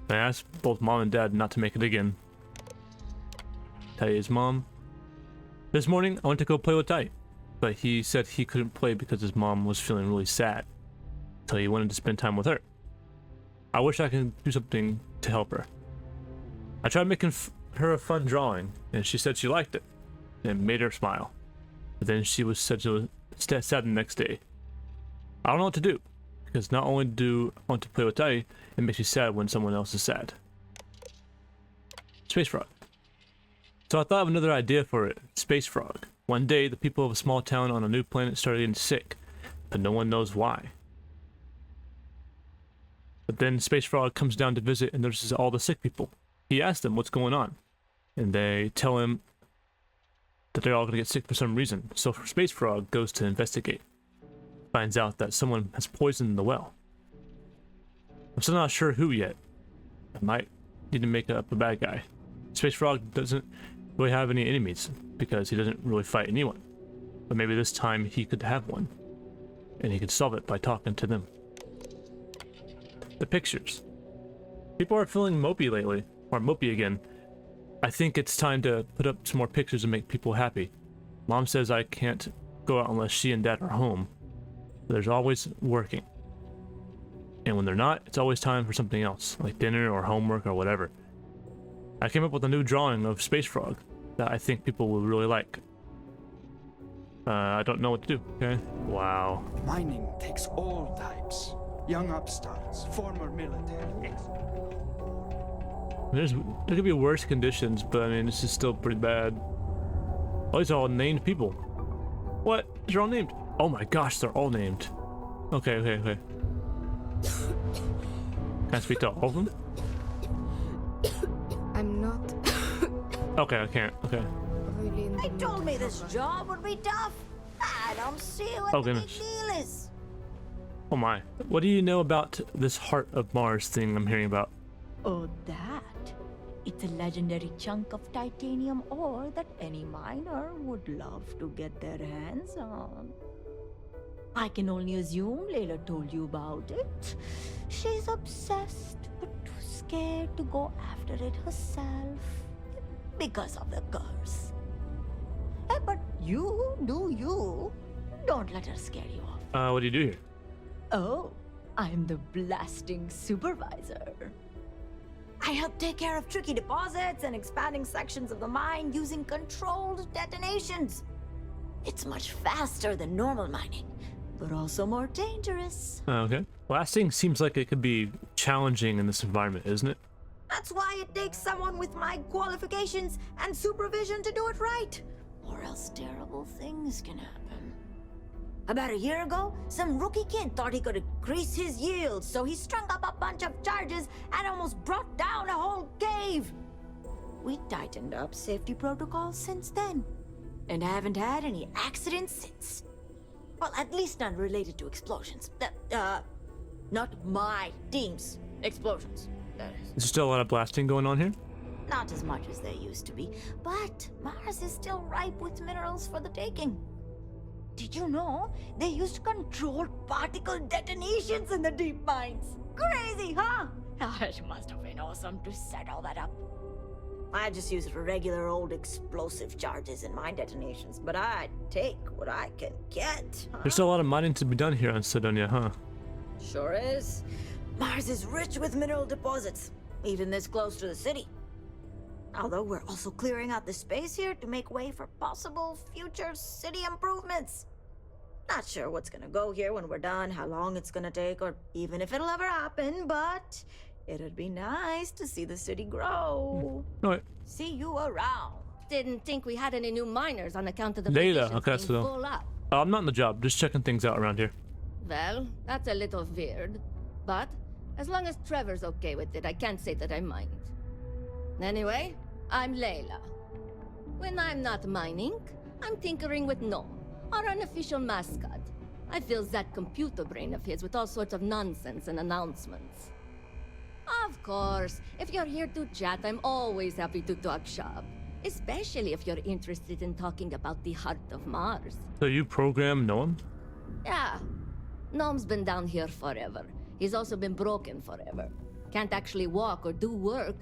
I asked both Mom and Dad not to make it again. Tai's mom. This morning, I went to go play with Tai, but he said he couldn't play because his mom was feeling really sad. So he wanted to spend time with her. I wish I could do something to help her. I tried making her a fun drawing, and she said she liked it. And it made her smile. But then she was sad the next day. I don't know what to do, because not only do I want to play with Tai, it makes me sad when someone else is sad. Space Frog. So I thought of another idea for it. Space Frog. One day, the people of a small town on a new planet started getting sick, but no one knows why. But then Space Frog comes down to visit and notices all the sick people. He asks them what's going on, and they tell him that they're all going to get sick for some reason. So Space Frog goes to investigate. Finds out that someone has poisoned the well. I'm still not sure who yet. I might need to make up a bad guy. Space Frog doesn't really have any enemies because he doesn't really fight anyone. But maybe this time he could have one, and he could solve it by talking to them. The pictures. People are feeling mopey lately, or mopey again. I think it's time to put up some more pictures and make people happy. Mom says I can't go out unless she and Dad are home. There's always working. And when they're not, it's always time for something else, like dinner or homework or whatever. I came up with a new drawing of Space Frog that I think people will really like. I don't know what to do, okay? Wow. Mining takes all types. Young upstarts, former military. There could be worse conditions, but I mean, this is still pretty bad. Oh, these are all named people. What? They're all named. Oh my gosh, they're all named. Okay. Can I speak to all of them? I'm not. Okay, I can't. Okay. Really They told me this job would be tough. I don't see what the big deal is. Oh my. What do you know about this Heart of Mars thing I'm hearing about? Oh, that. It's a legendary chunk of titanium ore that any miner would love to get their hands on. I can only assume Layla told you about it. She's obsessed, but too scared to go after it herself because of the curse. But you do you. Don't let her scare you off. What do you do here? Oh, I'm the blasting supervisor. I help take care of tricky deposits and expanding sections of the mine using controlled detonations. It's much faster than normal mining, but also more dangerous. Okay. Blasting seems like it could be challenging in this environment, isn't it? That's why it takes someone with my qualifications and supervision to do it right, or else terrible things can happen. About a year ago, some rookie kid thought he could increase his yield, so he strung up a bunch of charges and almost brought down a whole cave. We tightened up safety protocols since then, and haven't had any accidents since. Well, at least none related to explosions. Not my team's explosions. That is. Is there still a lot of blasting going on here? Not as much as there used to be, but Mars is still ripe with minerals for the taking. Did you know they used controlled particle detonations in the deep mines? Crazy, huh? It must have been awesome to set all that up. I just use regular old explosive charges in my detonations, but I take what I can get. Huh? There's still a lot of mining to be done here on Cydonia, huh? Sure is. Mars is rich with mineral deposits, even this close to the city. Although we're also clearing out the space here to make way for possible future city improvements. Not sure what's gonna go here when we're done, how long it's gonna take, or even if it'll ever happen, but it'd be nice to see the city grow. Alright. See you around. Didn't think we had any new miners on account of the Layla, positions okay, being so full up. I'm not in the job, just checking things out around here. Well, that's a little weird. But as long as Trevor's okay with it, I can't say that I mind. Anyway, I'm Layla. When I'm not mining, I'm tinkering with Gnome, our unofficial mascot. I fill that computer brain of his with all sorts of nonsense and announcements. Of course, if you're here to chat, I'm always happy to talk shop. Especially if you're interested in talking about the heart of Mars. So you program Gnome? Yeah. Gnome's been down here forever. He's also been broken forever. Can't actually walk or do work,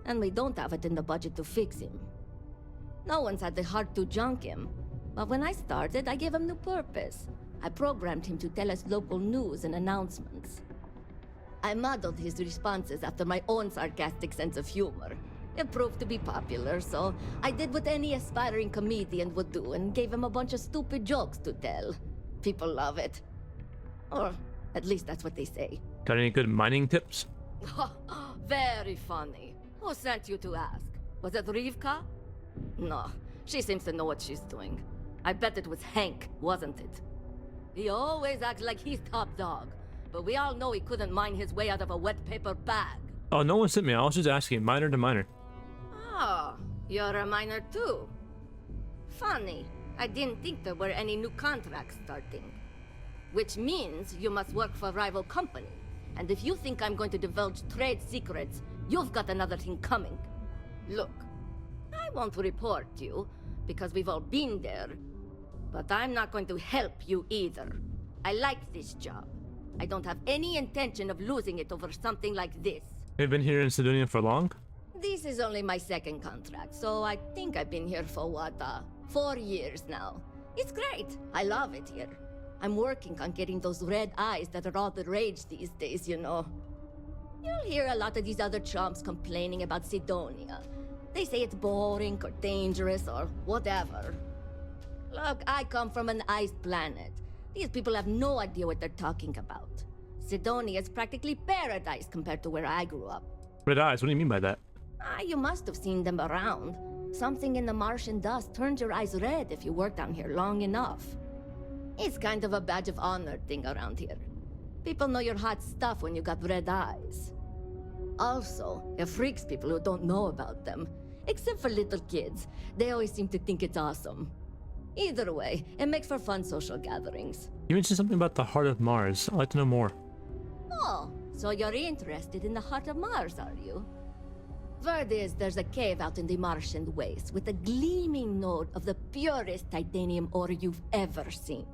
and we don't have it in the budget to fix him. No one's had the heart to junk him. But when I started, I gave him new purpose. I programmed him to tell us local news and announcements. I modeled his responses after my own sarcastic sense of humor. It proved to be popular, so I did what any aspiring comedian would do and gave him a bunch of stupid jokes to tell. People love it. Or at least that's what they say. Got any good mining tips? Very funny. Who sent you to ask? Was it Rivka? No, she seems to know what she's doing. I bet it was Hank, wasn't it? He always acts like he's top dog, but we all know he couldn't mine his way out of a wet paper bag. Oh, no one sent me. I was just asking, miner to miner. Oh, you're a miner too. Funny. I didn't think there were any new contracts starting. Which means you must work for a rival company. And if you think I'm going to divulge trade secrets, you've got another thing coming. Look, I won't report you, because we've all been there. But I'm not going to help you either. I like this job. I don't have any intention of losing it over something like this. You've been here in Sidonia for long? This is only my second contract, so I think I've been here for 4 years now. It's great. I love it here. I'm working on getting those red eyes that are all the rage these days, you know. You'll hear a lot of these other chumps complaining about Sidonia. They say it's boring or dangerous or whatever. Look, I come from an ice planet. These people have no idea what they're talking about. Sidonia is practically paradise compared to where I grew up. Red eyes, what do you mean by that? You must have seen them around. Something in the Martian dust turns your eyes red if you work down here long enough. It's kind of a badge of honor thing around here. People know you're hot stuff when you got red eyes. Also, it freaks people who don't know about them. Except for little kids. They always seem to think it's awesome. Either way, it makes for fun social gatherings. You mentioned something about the heart of Mars. I'd like to know more. Oh, so you're interested in the heart of Mars, are you? Word is there's a cave out in the Martian waste with a gleaming node of the purest titanium ore you've ever seen.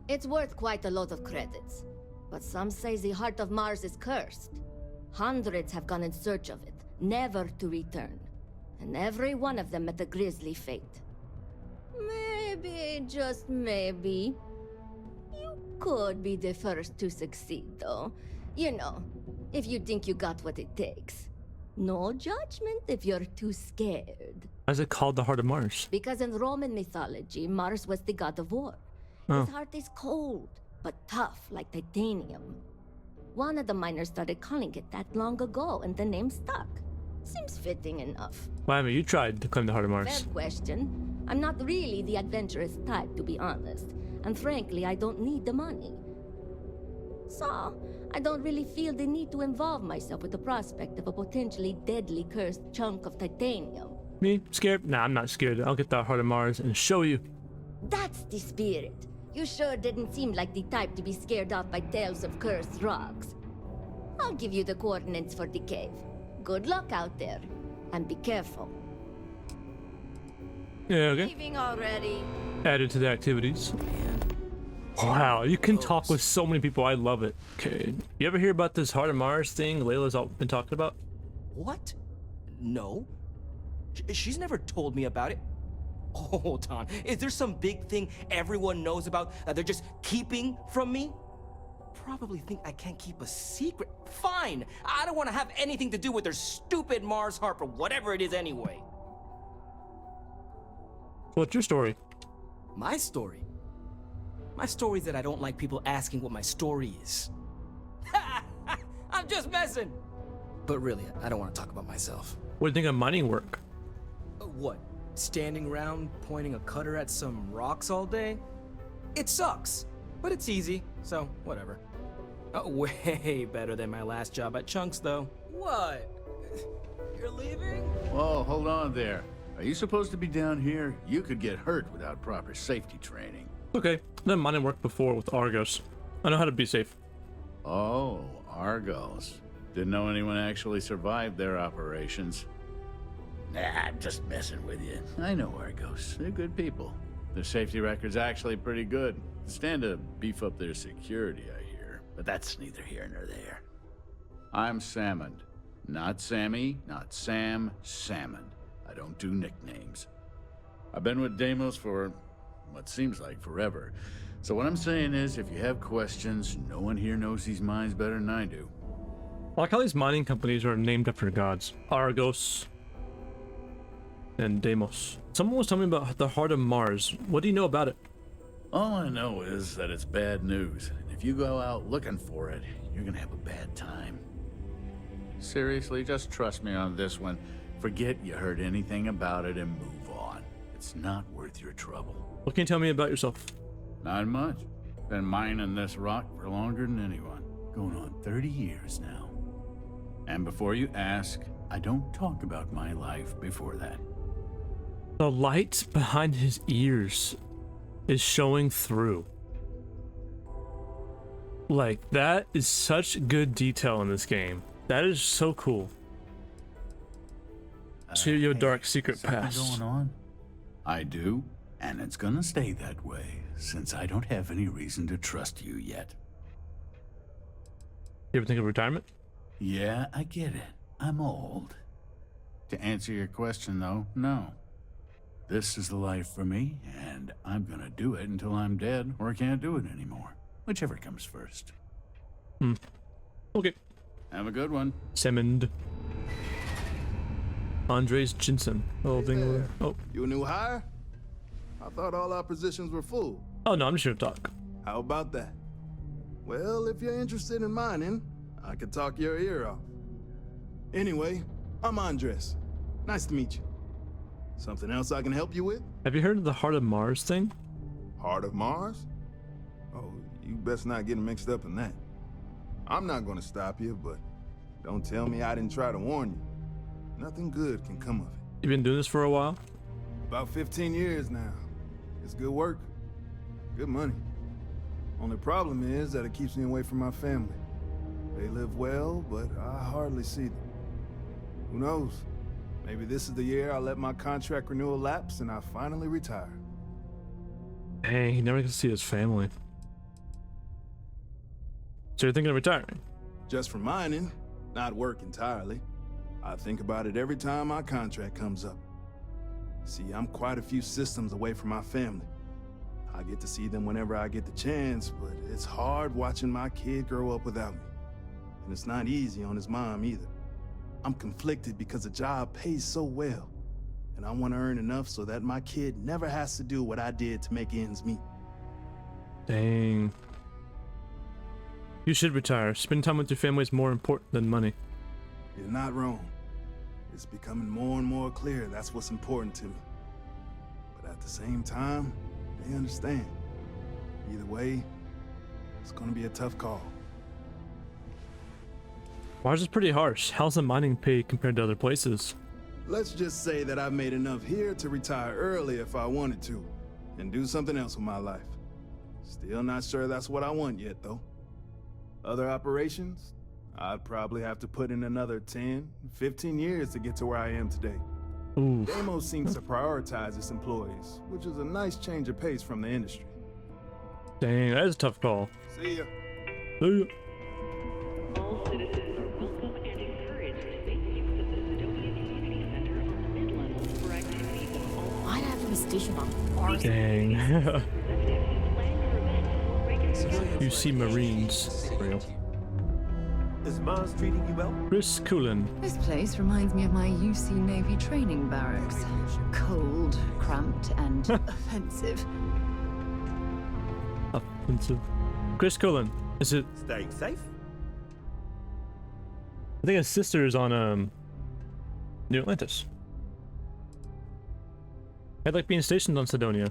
It's worth quite a lot of credits, but some say the heart of Mars is cursed. Hundreds have gone in search of it, never to return. And every one of them met a grisly fate. Maybe, just maybe, you could be the first to succeed, though. You know, if you think you got what it takes. No judgment if you're too scared. Why is it called the heart of Mars? Because in Roman mythology, Mars was the god of war. Oh. His heart is cold, but tough like titanium. One of the miners started calling it that long ago, and the name stuck. Seems fitting enough. Why haven't you tried to claim the heart of Mars? Fair question. I'm not really the adventurous type, to be honest. And frankly, I don't need the money. So, I don't really feel the need to involve myself with the prospect of a potentially deadly cursed chunk of titanium. Me? Scared? Nah, I'm not scared. I'll get the heart of Mars and show you. That's the spirit. You sure didn't seem like the type to be scared off by tales of cursed rocks. I'll give you the coordinates for the cave. Good luck out there, and be careful. Yeah, okay. Leaving already. Added to the activities. Wow, you can talk with so many people. I love it. Okay. You ever hear about this heart of Mars thing Layla's been talking about? What? No. She's never told me about it. Hold on. Is there some big thing everyone knows about that they're just keeping from me? Probably think I can't keep a secret. Fine. I don't want to have anything to do with their stupid Mars harp or whatever it is anyway. What's your story? My story? My story is that I don't like people asking what my story is. I'm just messing. But really, I don't want to talk about myself. What do you think of mining work? What? Standing around pointing a cutter at some rocks all day? It sucks. but it's easy, so whatever. Oh, way better than my last job at Chunks, though. What? You're leaving? Whoa, hold on there. Are you supposed to be down here? You could get hurt without proper safety training. Okay, I've done mining work before with Argos. I know how to be safe. Oh, Argos. Didn't know anyone actually survived their operations. Nah, I'm just messing with you. I know Argos. They're good people. Their safety record's actually pretty good. They stand to beef up their security, I hear. But that's neither here nor there. I'm Salmond. Not Sammy, not Sam, Salmond. I don't do nicknames. I've been with Deimos for what seems like forever. So what I'm saying is, if you have questions, no one here knows these mines better than I do. I like how these mining companies are named after gods. Argos and Deimos. Someone was telling me about the Heart of Mars. What do you know about it? All I know is that it's bad news. And if you go out looking for it, you're gonna have a bad time. Seriously, just trust me on this one. Forget you heard anything about it and move on. It's not worth your trouble. What can you tell me about yourself? Not much. Been mining this rock for longer than anyone. Going on 30 years now. And before you ask, I don't talk about my life before that. The light behind his ears is showing through. Like, that is such good detail in this game. That is so cool. To your dark secret past. Going on? I do, and it's gonna stay that way, since I don't have any reason to trust you yet. You ever think of retirement? Yeah, I get it. I'm old. To answer your question, though, no. This is the life for me, and I'm gonna do it until I'm dead or can't do it anymore. Whichever comes first. Okay. Have a good one. Salmond. Andres Jensen. Oh, Hey oh. You a new hire? I thought all our positions were full. Oh no, I'm just here to talk. How about that? Well, if you're interested in mining, I could talk your ear off. Anyway, I'm Andres. Nice to meet you. Something else I can help you with? Have you heard of the Heart of Mars thing? Heart of Mars? Oh, you best not get mixed up in that. I'm not gonna stop you, but don't tell me I didn't try to warn you. Nothing good can come of it. You've been doing this for a while? About 15 years now. It's good work. Good money. Only problem is that it keeps me away from my family. They live well, but I hardly see them. Who knows? Maybe this is the year I let my contract renewal lapse and I finally retire. Dang, he never gets to see his family. So you're thinking of retiring? Just from mining, not work entirely. I think about it every time my contract comes up. See, I'm quite a few systems away from my family. I get to see them whenever I get the chance, but it's hard watching my kid grow up without me. And it's not easy on his mom either. I'm conflicted because the job pays so well, and I want to earn enough so that my kid never has to do what I did to make ends meet. Dang. You should retire. Spending time with your family is more important than money. You're not wrong. It's becoming more and more clear that's what's important to me. But at the same time, they understand. Either way, it's gonna be a tough call. Mars is pretty harsh. How's the mining pay compared to other places? Let's just say that I've made enough here to retire early if I wanted to, and do something else with my life. Still not sure that's what I want yet, though. Other operations? I'd probably have to put in another 10, 15 years to get to where I am today. Ooh. Deimos seems to prioritize its employees, which is a nice change of pace from the industry. Dang, that is a tough call. See ya. See ya. All citizens are welcome and encouraged to make use of the Sidonia Community Center on the mid-level for activities of all. I have to station on Mars. Dang. Plan You see Marines. Real. Is Mars treating you well? Chris Cullen. This place reminds me of my UC Navy training barracks. Cold, cramped, and offensive. Offensive. Chris Cullen. Is it? Staying safe? I think his sister is on New Atlantis. I'd like being stationed on Sidonia.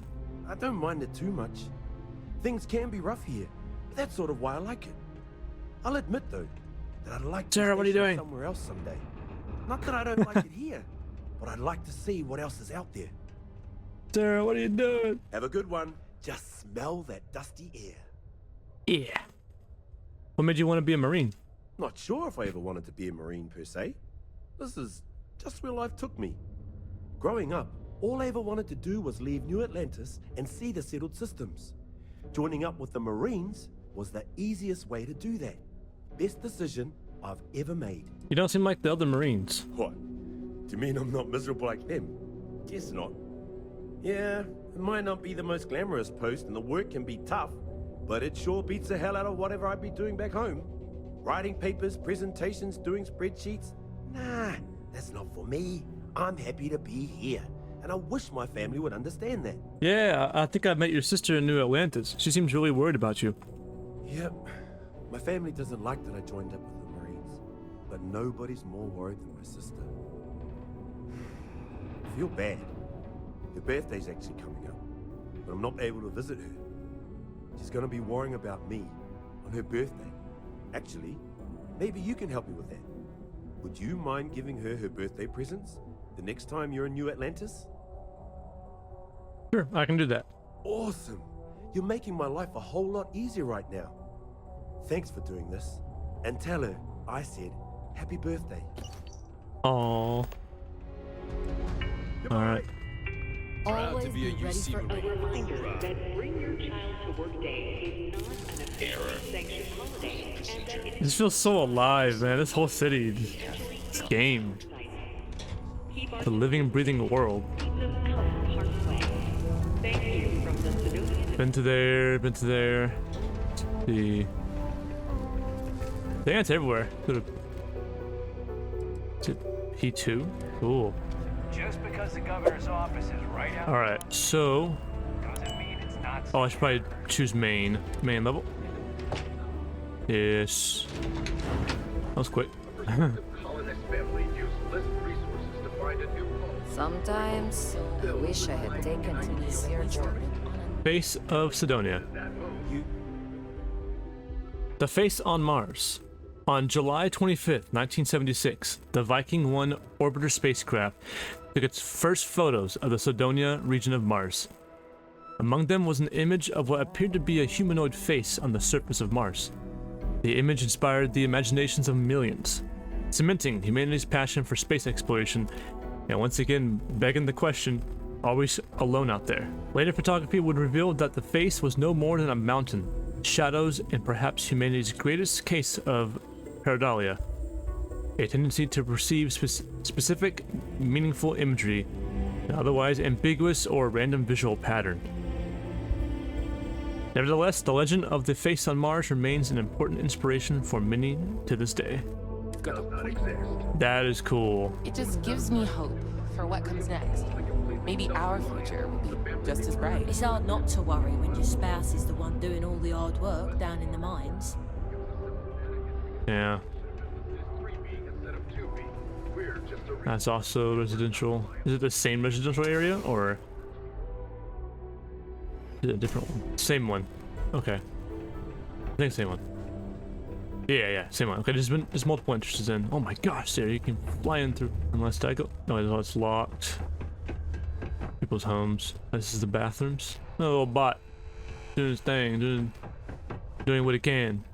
I don't mind it too much. Things can be rough here, but that's sort of why I like it. I'll admit, though, that I'd like to Sarah, what are you station doing? somewhere else someday. Not that I don't like it here, but I'd like to see what else is out there. Sarah, what are you doing? Have a good one. Just smell that dusty air. Yeah. What made you want to be a Marine? Not sure if I ever wanted to be a Marine per se. This is just where life took me. Growing up, all I ever wanted to do was leave New Atlantis and see the settled systems. Joining up with the Marines was the easiest way to do that. Best decision I've ever made. You don't seem like the other Marines. What? Do you mean I'm not miserable like them? Guess not. Yeah, it might not be the most glamorous post and the work can be tough, but it sure beats the hell out of whatever I'd be doing back home. Writing papers, presentations, doing spreadsheets? Nah, that's not for me. I'm happy to be here, and I wish my family would understand that. Yeah, I think I met your sister in New Atlantis. She seems really worried about you. Yep. My family doesn't like that I joined up with the Marines, but nobody's more worried than my sister. I feel bad. Her birthday's actually coming up, but I'm not able to visit her. She's gonna be worrying about me on her birthday. Actually, maybe you can help me with that. Would you mind giving her birthday presents the next time you're in New Atlantis? Sure, I can do that. Awesome. You're making my life a whole lot easier right now. Thanks for doing this. And tell her I said happy birthday. Aww. Alright. Always to be a be ready UC for Marine. A reminder that Bring Your Child to Work Day is not an officially sanctioned holiday, and that it This feels so alive, man. This whole city, this game. The living, breathing world. Thank you from the Sidonian. Been to there, been to there. Let's see. Dang, it's everywhere. Is it P2? Cool. Just because the governor's office is right out. Alright, so. Doesn't mean it's not. Oh, I should probably choose main. Main level. Yes. That was quick. Sometimes I wish I had taken an easier journey. Face of Sidonia. The Face on Mars. On July 25th, 1976, the Viking 1 orbiter spacecraft took its first photos of the Sidonia region of Mars. Among them was an image of what appeared to be a humanoid face on the surface of Mars. The image inspired the imaginations of millions, cementing humanity's passion for space exploration, and once again begging the question, are we alone out there? Later photography would reveal that the face was no more than a mountain, shadows, and perhaps humanity's greatest case of pareidolia, a tendency to perceive specific, meaningful imagery, an otherwise ambiguous or random visual pattern. Nevertheless, the legend of the face on Mars remains an important inspiration for many to this day. That is cool. It just gives me hope for what comes next. Maybe our future will be just as bright. It's hard not to worry when your spouse is the one doing all the hard work down in the mines. Yeah. That's also residential. Is it the same residential area or is it a different one? Same one. Okay. I think same one. Yeah, same one. Okay, there's multiple entrances in. Oh my gosh, there you can fly in through. Unless I go. No, it's locked. People's homes. This is the bathrooms. A little bot doing his thing, doing what it can.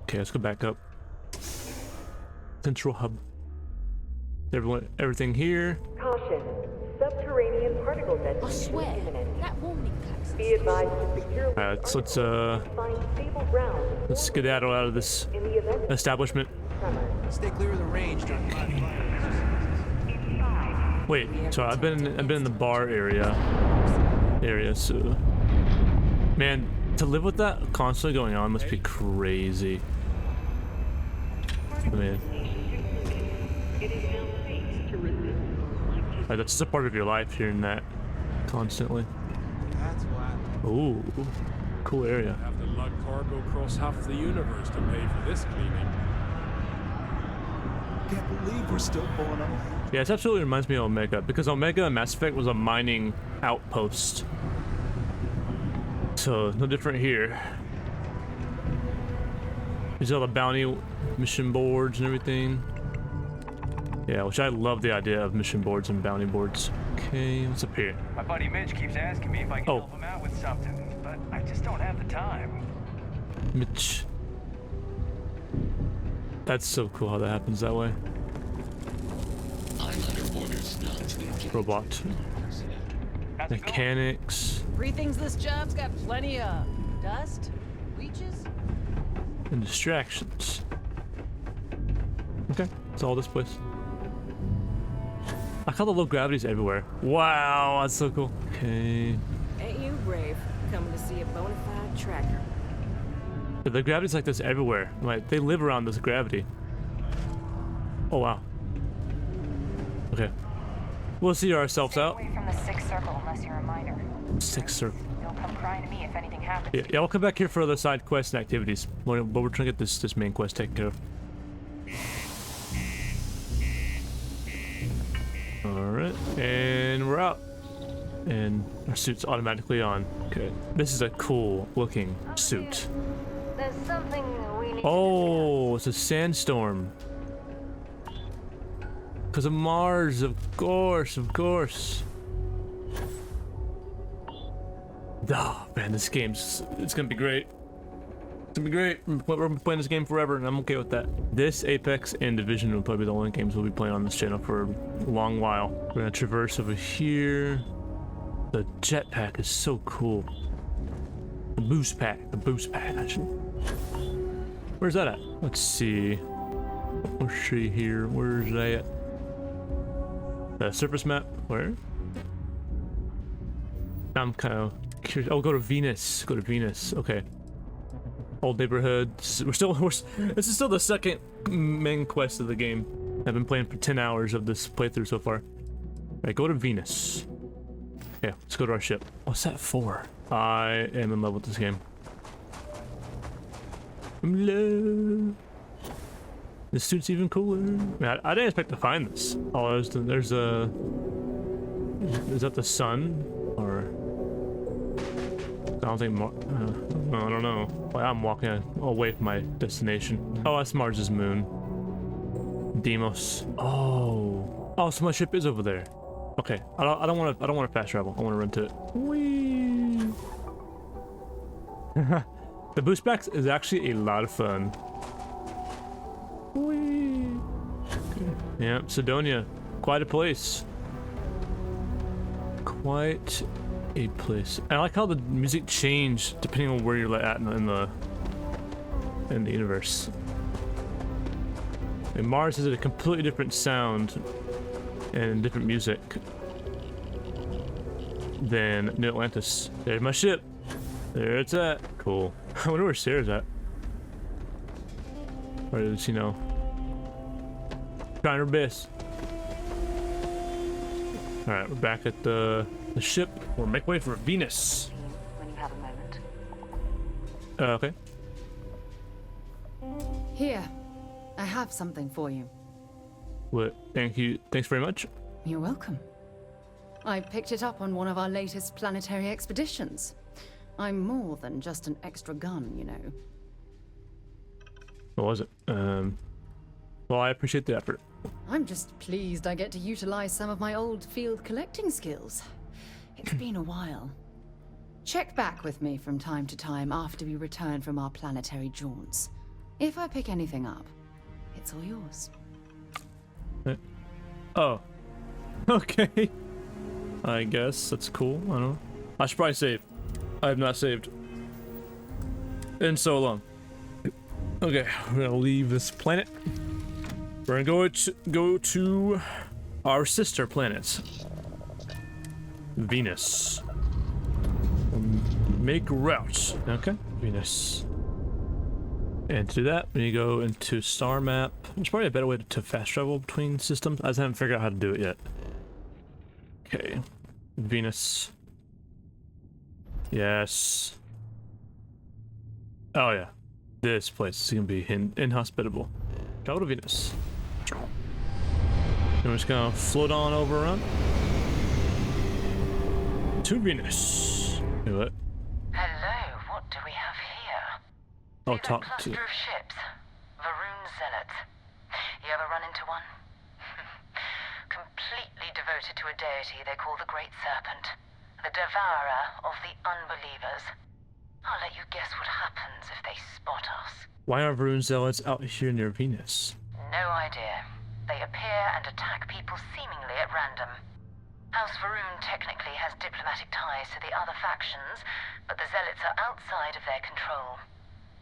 Okay, let's go back up. Central hub. Everything here. Caution. Subterranean particle density. I swear, that warning tax. Be advised to secure. Alright, let's find stable ground. let's skedaddle out of this In the event establishment. Stay clear of the range during Wait, so I've been in the bar area, so man, to live with that constantly going on must be crazy. Man. Right, that's just a part of your life, hearing that constantly. That's why. Ooh, cool area. Have to lug cargo across half the universe to pay for this cleaning. Can't believe we're still pulling up. Yeah, it absolutely reminds me of Omega, because Omega in Mass Effect was a mining outpost. So, no different here. These are all the bounty mission boards and everything. Yeah, which I love the idea of mission boards and bounty boards. Okay, what's up here? My buddy Mitch keeps asking me if I can help him out with something, but I just don't have the time. Mitch. That's so cool how that happens that way. Robot. Mechanics. Three things this job's got plenty of. Dust, leeches, and distractions. Okay, it's all this place. I call the low gravities everywhere. Wow, that's so cool. Okay. Ain't you brave, coming to see a bona fide tracker? But the gravity's like this everywhere. Like, they live around this gravity. Oh, wow. Okay. We'll see ourselves out. Stay away from the sixth circle unless you're a minor. Sixth circle. You'll come crying to me if anything happens. Yeah, we'll come back here for other side quests and activities. But we're trying to get this main quest taken care of. Alright, and we're out. And our suit's automatically on. Okay. This is a cool looking suit. There's something we need Oh, it's a sandstorm. Because of Mars, of course, of course. Oh, man, this game's, it's gonna be great. It's gonna be great. We're playing this game forever, and I'm okay with that. This, Apex, and Division will probably be the only games we'll be playing on this channel for a long while. We're gonna traverse over here. The jetpack is so cool. The boost pack, actually. Where's that at? Let's see. Let's see here. Where's that? The surface map. Where? I'm kind of curious. Oh, go to Venus. Go to Venus. Okay. Old neighborhood. This is still the second main quest of the game. I've been playing for 10 hours of this playthrough so far. Alright, go to Venus. Okay, let's go to our ship. What's that for? I am in love with this game. I'm in love. This suit's even cooler. I didn't expect to find this. Oh, there's a... Is that the sun? Or... I don't think I don't know. Well, I'm walking away from my destination. Oh, that's Mars's moon. Deimos. Oh. Oh, so my ship is over there. Okay. I don't want to fast travel. I want to run to it. Whee. The boost packs is actually a lot of fun. Whee. Okay. Yeah, Sidonia. Quite a place. Quite a place. I like how the music changed depending on where you're at in the universe. And Mars has a completely different sound and different music than New Atlantis. There's my ship. There it's at. Cool. I wonder where Sarah's at. Or is, you know, trying her best. Alright, we're back at the ship. We'll make way for Venus. when you have a moment. Okay. Here, I have something for you. What? Thank you. Thanks very much. You're welcome. I picked it up on one of our latest planetary expeditions. I'm more than just an extra gun, you know. What was it? Well, I appreciate the effort. I'm just pleased I get to utilize some of my old field collecting skills. It's been a while. Check back with me from time to time after we return from our planetary jaunts. If I pick anything up, it's all yours. Oh. Okay. I guess that's cool. I don't know. I should probably save. I have not saved in so long. Okay, we're gonna leave this planet. We're gonna go to our sister planet, Venus. Make route. Okay, Venus. And to do that, we need to go into star map. There's probably a better way to fast travel between systems. I just haven't figured out how to do it yet. Okay, Venus. Yes. Oh yeah, this place is gonna be inhospitable. Travel to Venus. And we're just gonna float on over on to Venus. Do it. Hello. Oh, talk to. Cluster of ships. Varun Zealots. You ever run into one? Completely devoted to a deity they call the Great Serpent. The devourer of the unbelievers. I'll let you guess what happens if they spot us. Why are Varun Zealots out here near Venus? No idea. They appear and attack people seemingly at random. House Varun technically has diplomatic ties to the other factions, but the Zealots are outside of their control.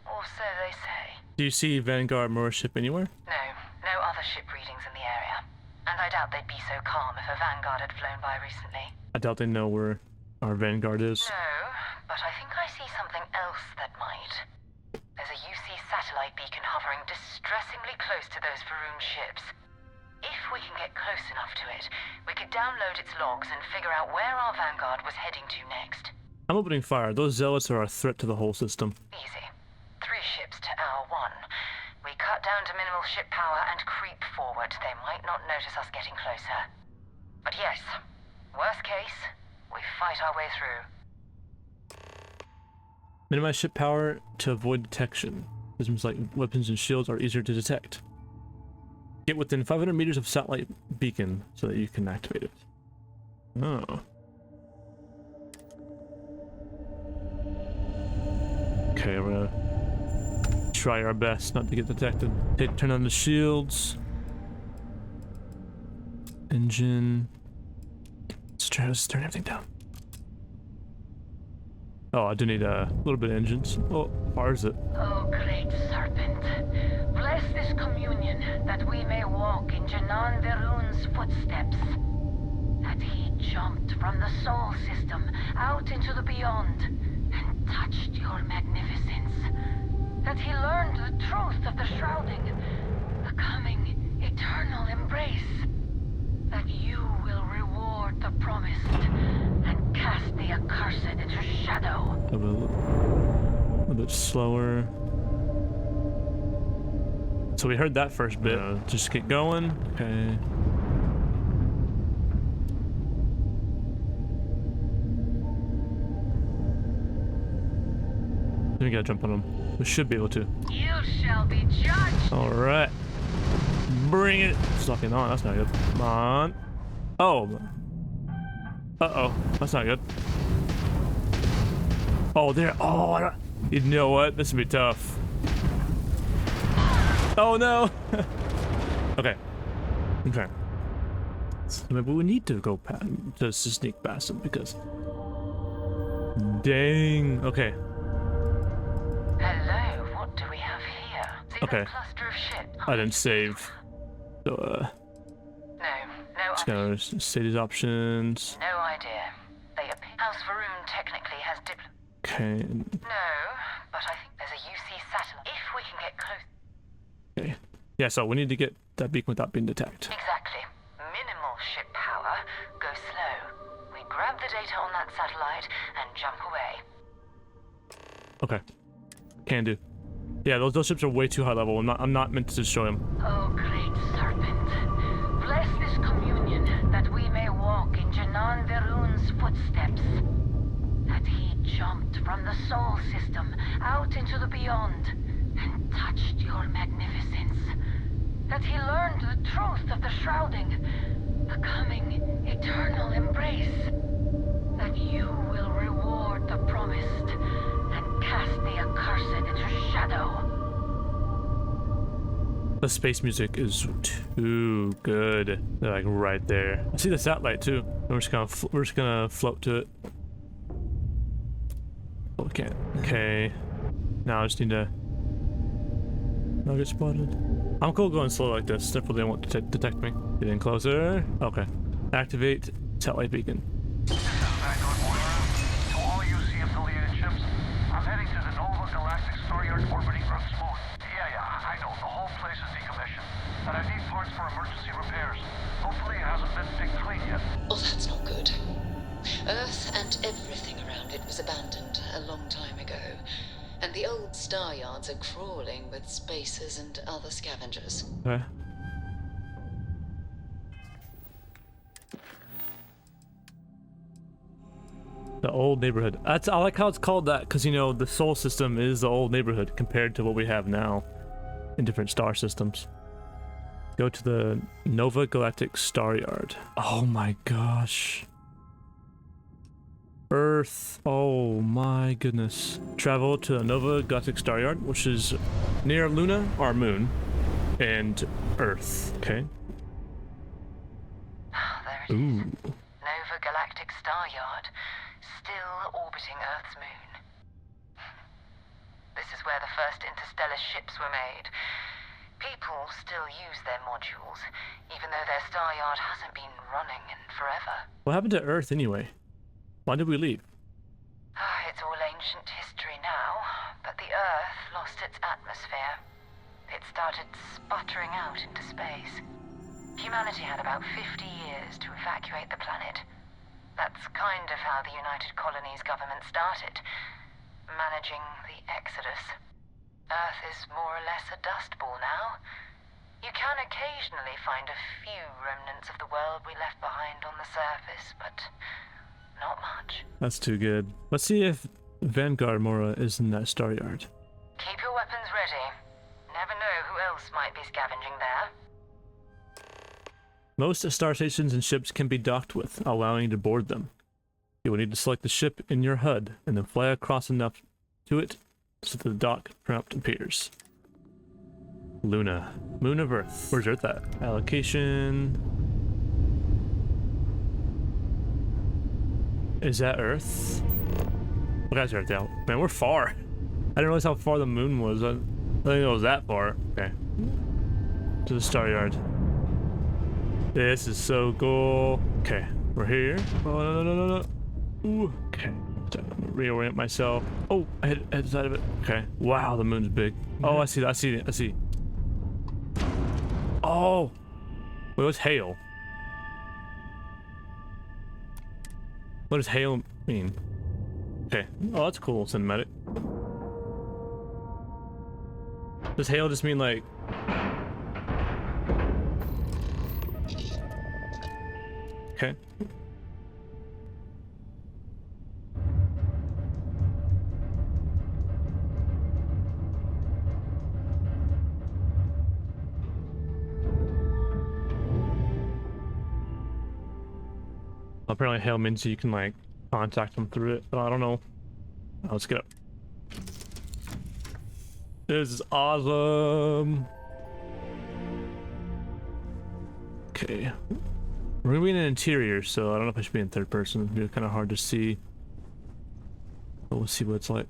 Or so they say. Do you see Vanguard Moor ship anywhere? No other ship readings in the area. And I doubt they'd be so calm if a Vanguard had flown by recently. I doubt they know where our Vanguard is. No, but I think I see something else that might. There's a UC satellite beacon hovering distressingly close to those Varun ships. If we can get close enough to it, we could download its logs and figure out where our Vanguard was heading to next. I'm opening fire. Those Zealots are a threat to the whole system. Easy. 3 ships to our 1. We cut down to minimal ship power and creep forward. They might not notice us getting closer. But yes, worst case, we fight our way through. Minimize ship power to avoid detection. Systems like weapons and shields are easier to detect. Get within 500 meters of satellite beacon so that you can activate it. Oh. Okay, we're gonna try our best not to get detected. Turn on the shields. Engine. Let's turn everything down. Oh, I do need a little bit of engines. Oh, far is it? Oh, great serpent, bless this communion that we may walk in Janan Verun's footsteps. That he jumped from the Sol system out into the beyond and touched your magnificence. That he learned the truth of the shrouding, the coming eternal embrace. That you will reward the promised and cast the accursed into shadow. A little bit slower. So we heard that first bit. Just get going. Okay. We gotta jump on them. We should be able to. You shall be judged. All right. Bring it. It's locking on. That's not good. Come on. Oh. Uh-oh. That's not good. Oh, there. Oh, I don't... You know what? This would be tough. Oh, no. Okay. Okay. So maybe we need to go past, just to sneak past them because... Dang. Okay. Hello, what do we have here? See Okay. that cluster of shit? I didn't save. So, No just gonna say these options. No idea. They appear. House Varun technically has Okay. No, but I think there's a UC satellite. If we can get close. Okay. Yeah, so we need to get that beacon without being detected. Exactly. Minimal ship power. Go slow. We grab the data on that satellite and jump away. Okay. Can do. Yeah, those ships are way too high level. I'm not meant to destroy them. Oh, great serpent, bless this communion that we may walk in Janan Verun's footsteps. That he jumped from the Sol system out into the beyond and touched your magnificence. That he learned the truth of the shrouding, the coming eternal embrace. That you will reward the promised and cast the accursed into shadow. The space music is too good. They're like right there. I see the satellite too. We're just gonna float to it. Oh, we can't. Okay. Now I just need to not get spotted. I'm cool going slow like this. Therefore they won't detect me. Get in closer. Okay. Activate satellite beacon. To all UC affiliated ships, I'm heading to the Nova Galactic Storeyard orbiting Earth's moon. Yeah, I know. The whole place is decommissioned. And I need parts for emergency repairs. Hopefully it hasn't been picked clean yet. Oh, that's not good. Earth and everything around it was abandoned a long time ago. And the old star yards are crawling with spacers and other scavengers. Okay. The Old neighborhood. I like how it's called that because, you know, the Sol system is the old neighborhood compared to what we have now in different star systems. Go to the Nova Galactic Star Yard. Oh my gosh. Earth. Oh my goodness. Travel to the Nova Galactic Star Yard, which is near Luna, our moon, and Earth. Okay. There it is. Nova Galactic Star Yard, still orbiting Earth's moon. This is where the first interstellar ships were made. People still use their modules, even though their star yard hasn't been running in forever. What happened to Earth anyway? Why did we leave? It's all ancient history now, but the Earth lost its atmosphere. It started sputtering out into space. Humanity had about 50 years to evacuate the planet. That's kind of how the United Colonies government started, managing the exodus. Earth is more or less a dust ball now. You can occasionally find a few remnants of the world we left behind on the surface, but not much. That's too good. Let's see if Vanguard Mora is in that star yard. Keep your weapons ready. Never know who else might be scavenging there. Most star stations and ships can be docked with, allowing you to board them. You will need to select the ship in your HUD and then fly across enough to it so the dock prompt appears. Luna. Moon of Earth. Where's Earth at? Allocation. Is that Earth? Well, that's Earth out. Man, we're far. I didn't realize how far the moon was. I didn't think it was that far. Okay. To the star yard. This is so cool. Okay, we're here. Oh, no. Ooh, okay. Reorient myself. Oh, I hit the side of it. Okay. Wow, the moon's big. Oh, I see that. I see. Oh. Wait, what's hail? What does hail mean? Okay. Oh, that's cool. Cinematic. Does hail just mean like... Okay. Apparently hail means you can like contact them through it, but I don't know. Let's get up. This is awesome. Okay. We're gonna be in an interior, so I don't know if I should be in third person. It'd be kind of hard to see. But we'll see what it's like.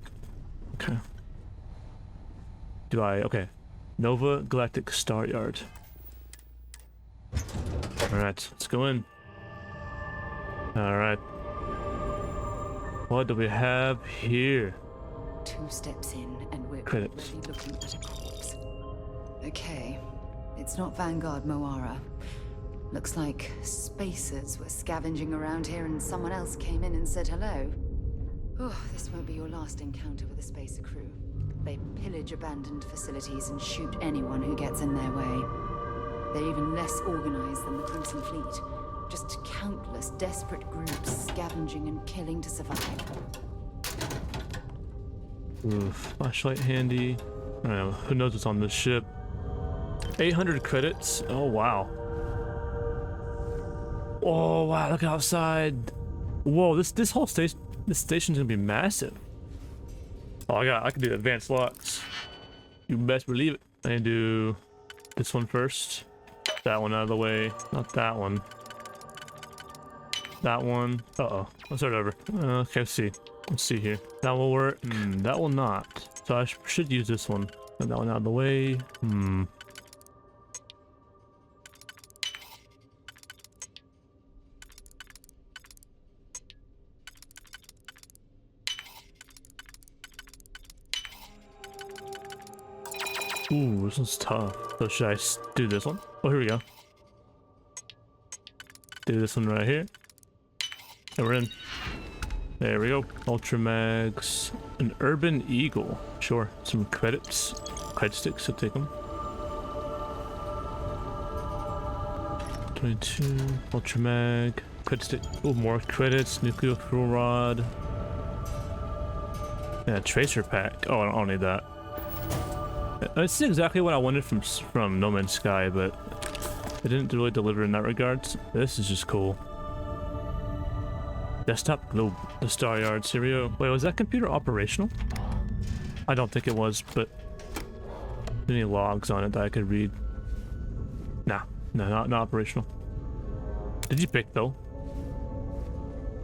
Okay. Okay. Nova Galactic Star Yard. Alright, let's go in. Alright. What do we have here? 2 steps in and we're Credits. already looking at a corpse. Okay. It's not Vanguard Moara. Looks like spacers were scavenging around here and someone else came in and said hello. Oh, this won't be your last encounter with a spacer crew. They pillage abandoned facilities and shoot anyone who gets in their way. They're even less organized than the Crimson Fleet. Just countless desperate groups scavenging and killing to survive. Oof, flashlight handy. I don't know, who knows what's on this ship. 800 credits. Oh wow. Oh wow, look outside. Whoa, this whole station, this station's gonna be massive. Oh, I can do advanced locks. You best believe it. I can do this one first. That one out of the way. Not that one. That one. Uh-oh. Let's start over. Okay, let's see. Let's see here. That will work. That will not. So I should use this one. Get that one out of the way. Ooh, this one's tough. So should I do this one? Oh, here we go. Do this one right here. And we're in. There we go. Ultra mags. An urban eagle. Sure. Some credits. Credit sticks, so take them. 22. Ultra mag. Credit stick. Oh, more credits. Nuclear fuel rod. Yeah, tracer pack. Oh, I don't need that. This is exactly what I wanted from No Man's Sky, but it didn't really deliver in that regard. This is just cool. Desktop globe, the Star Yard, Syrio. Wait, was that computer operational? I don't think it was, but any logs on it that I could read? Nah, no, not operational. Did you pick though?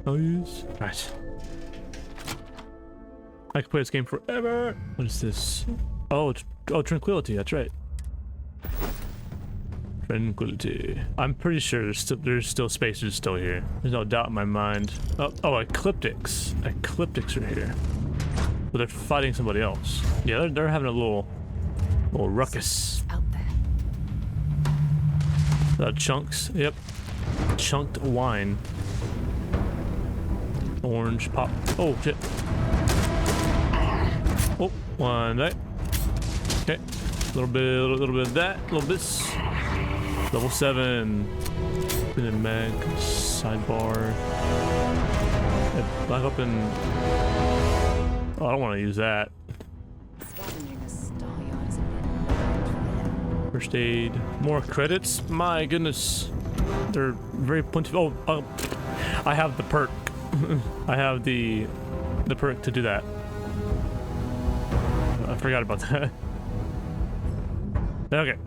Oh yes. Right. I could play this game forever. What is this? Oh, Tranquility. That's right. Tranquility. I'm pretty sure there's still spacers still here. There's no doubt in my mind. Oh, Ecliptics. Ecliptics are here. But they're fighting somebody else. Yeah, they're having a little ruckus. Out there. Chunks. Yep. Chunked wine. Orange pop. Oh shit. Oh, one right. Okay. A little bit of that. A little this. Level 7. Spinning mag. Sidebar. Black up in. Oh, I don't want to use that. First aid. More credits. My goodness. They're very plentiful. Oh, I have the perk. I have the perk to do that. I forgot about that. Okay.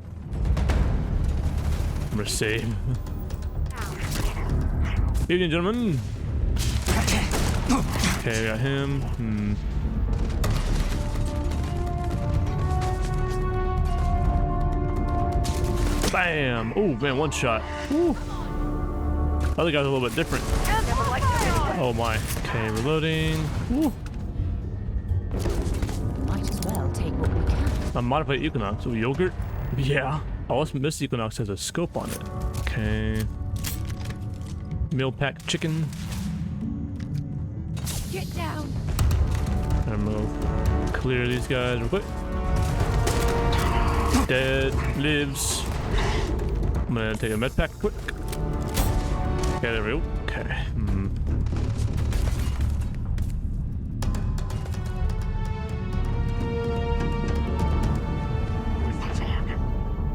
I'm gonna save. Evening, gentlemen. Okay, we got him. Bam! Oh man, one shot. Woo. Other guy's a little bit different. Oh my. Okay, reloading. Woo. Might as well take what we can. A modified Equinox. Oh, yogurt? Yeah. Oh, this Equinox has a scope on it. Okay. Meal pack chicken. Get down. I'm gonna clear these guys real quick. Dead. Lives. I'm gonna take a med pack quick. Okay, there we go. Okay.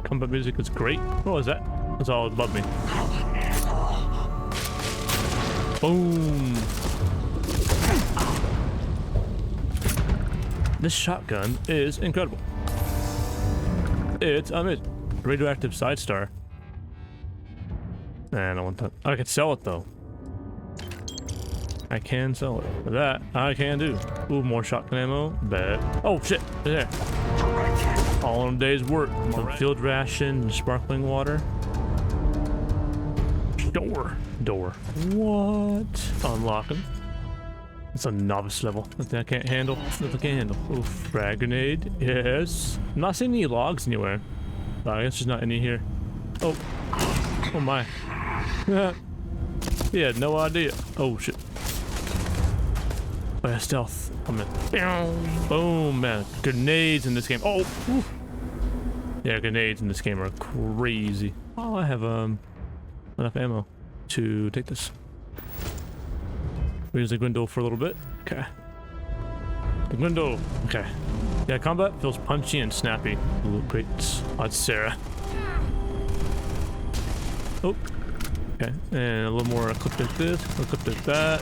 Combat music is great. What was that? That's all above me. Boom. This shotgun is incredible. It's amazing. Radioactive side star. Nah, I don't want that. I can sell it though. I can sell it. That I can do. Ooh, more shotgun ammo. Bet. Oh shit! There. All in a day's work. Some field ration and sparkling water. Door. What? Unlocking. It's a novice level. Nothing I can't handle. Nothing I can't handle. Ooh, frag grenade. Yes. I'm not seeing any logs anywhere. I guess there's not any here. Oh. Oh my. He had no idea. Oh shit. Oh yeah, stealth. I'm in. Boom, man. Grenades in this game. Oh. Whew. Yeah, grenades in this game are crazy. Oh, I have enough ammo to take this. We use the Gwendol for a little bit. Okay. The Gwendol. Okay. Yeah, combat feels punchy and snappy. Ooh, great. Oh, it's Sarah. Oh. Okay. And a little more equipped like this. Equipped like that.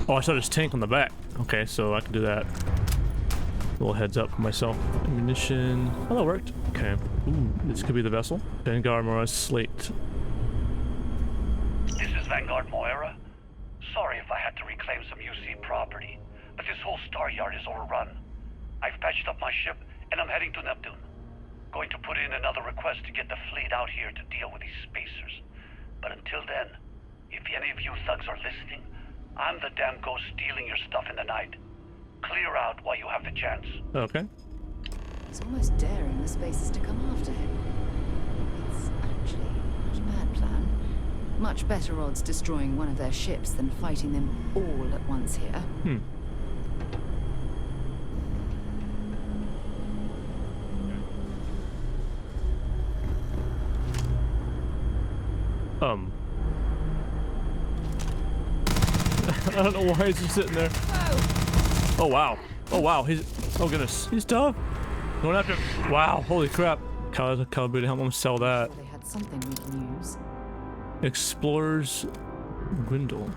Oh, I saw this tank on the back. Okay, so I can do that. A little heads up for myself. Ammunition. Oh, that worked. Okay. Ooh, this could be the vessel. Vanguard Moira Slate. This is Vanguard Moira. Sorry if I had to reclaim some UC property, but this whole Star Yard is overrun. I've patched up my ship, and I'm heading to Neptune. Going to put in another request to get the fleet out here to deal with these spacers. But until then, if any of you thugs are listening, I'm the damn ghost stealing your stuff in the night. Clear out while you have the chance. Okay. He's almost daring the spacers to come after him. It's actually not a bad plan. Much better odds destroying one of their ships than fighting them all at once here. I don't know why he's just sitting there. Oh wow. Oh wow, oh goodness, he's tough. Going after him. Wow, holy crap. Calibrated helmet, I'm gonna sell that. They had something we can use. Explorer's Grindle.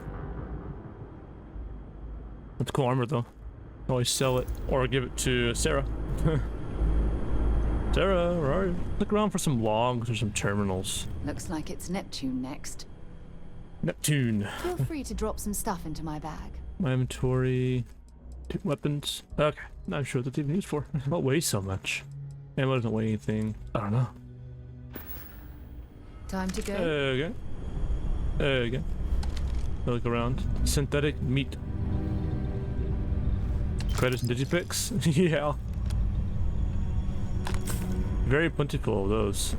That's cool armor though. Always sell it or give it to Sarah. Sarah, where are you? Look around for some logs or some terminals. Looks like it's Neptune next. Neptune. Feel free to drop some stuff into my bag. My inventory. Weapons. Okay, not sure what that's even used for. What weighs so much? Ammo doesn't weigh anything. I don't know. Time to go. Okay. Okay. Look around. Synthetic meat. Credits and digipicks? Yeah. Very plentiful of those.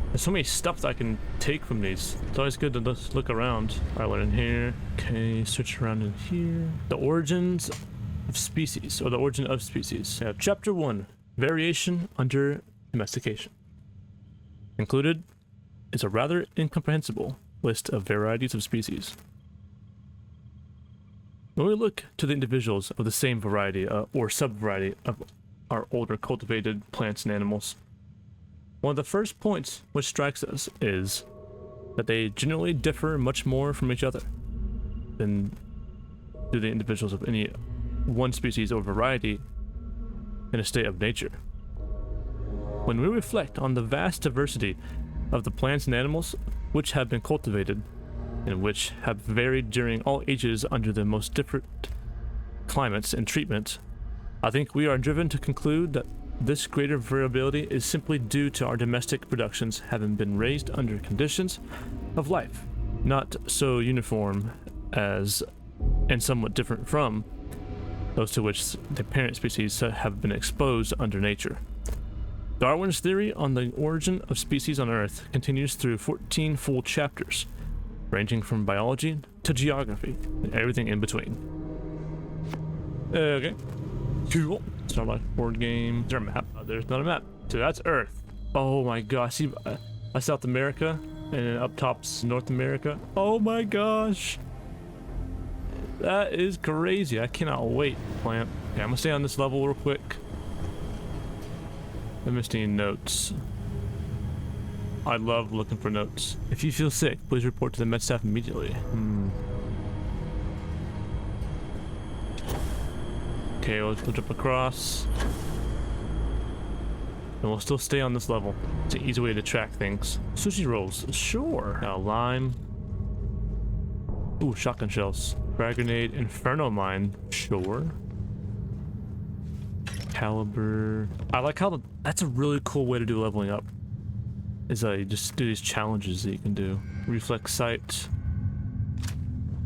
There's so many stuff that I can take from these. It's always good to just look around. Alright, one in here. Okay, search around in here. The origins of species, or the origin of species. Yeah, chapter 1. Variation under domestication. Included is a rather incomprehensible list of varieties of species. When we look to the individuals of the same variety or sub-variety of our older cultivated plants and animals, one of the first points which strikes us is that they generally differ much more from each other than do the individuals of any one species or variety in a state of nature. When we reflect on the vast diversity of the plants and animals which have been cultivated and which have varied during all ages under the most different climates and treatments, I think we are driven to conclude that this greater variability is simply due to our domestic productions having been raised under conditions of life not so uniform as and somewhat different from those to which the parent species have been exposed under nature. Darwin's theory on the origin of species on Earth continues through 14 full chapters, ranging from biology to geography and everything in between. Okay. Cool. Start my board game. Is there a map? Oh, there's not a map. So that's Earth. Oh my gosh. See, that's South America, and then up top's North America. Oh my gosh. That is crazy. I cannot wait, plant. Okay, I'm gonna stay on this level real quick. I missed any notes. I love looking for notes. If you feel sick, please report to the med staff immediately. Okay, we'll jump across. And we'll still stay on this level. It's an easy way to track things. Sushi rolls, sure. Now lime. Ooh, shotgun shells. Frag grenade, inferno mine, sure. Caliber. I like how that's a really cool way to do leveling up. Is you just do these challenges that you can do. Reflex sight.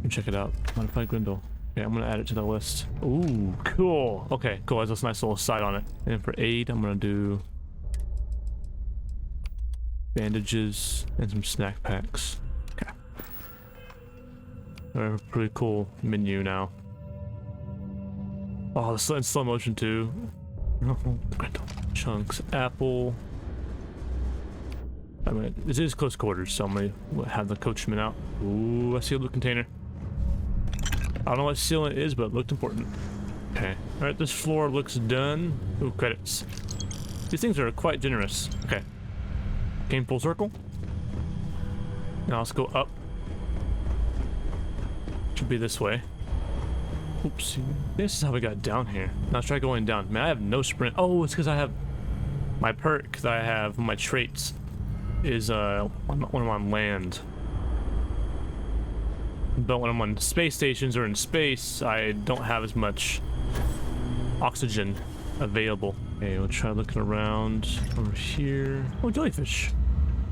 Check it out. Modified Grindle. Okay, I'm gonna add it to the list. Ooh, cool. Okay, cool. Has this nice little sight on it. And for aid, I'm gonna do bandages and some snack packs. Okay. A pretty cool menu now. Oh, it's in slow motion too. Chunks, apple. I mean, this is close quarters, so I'm gonna have the coachman out. Ooh, a sealed container. I don't know what sealant is, but it looked important. Okay. Alright, this floor looks done. Ooh, credits. These things are quite generous. Okay. Came full circle. Now let's go up. Should be this way. Oops. This is how we got down here. Now let's try going down. Man, I have no sprint. Oh, it's because I have my perk that I have, my traits is when I'm on land. But when I'm on space stations or in space, I don't have as much oxygen available. Okay, we'll try looking around over here. Oh, jellyfish.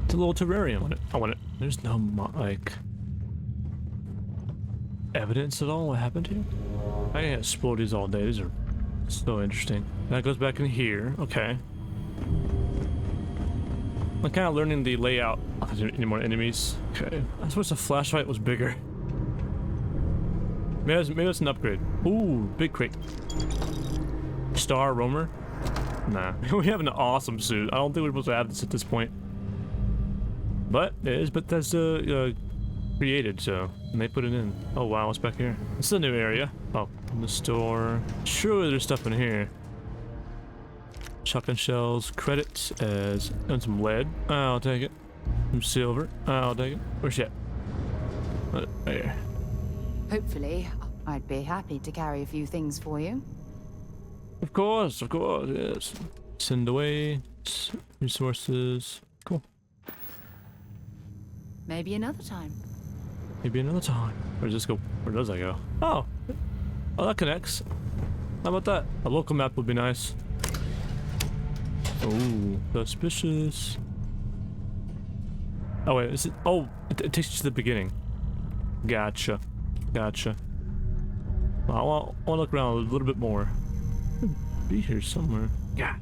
It's a little terrarium. I want it. There's no, like, evidence at all what happened here. I can explore these all day. These are so interesting. That goes back in here. Okay. I'm kind of learning the layout. Oh, there's any more enemies? Okay. I suppose the flashlight was bigger. Maybe it's an upgrade. Ooh, big crate. Star roamer? Nah. We have an awesome suit. I don't think we're supposed to have this at this point. But it is Bethesda created, so and they put it in. Oh wow, what's back here? This is a new area. Oh, in the store. Surely there's stuff in here. Shotgun shells, credits as and some lead. I'll take it. Some silver. I'll take it. Where's she at? Right there. Hopefully, I'd be happy to carry a few things for you. Of course, yes. Send away. Resources. Cool. Maybe another time. Maybe another time. Where does this go? Where does that go? Oh. Oh, that connects. How about that? A local map would be nice. Oh, suspicious. Oh wait, is it? Oh, it takes you to the beginning. Gotcha. Gotcha. Well, I want to look around a little bit more. Could be here somewhere. God,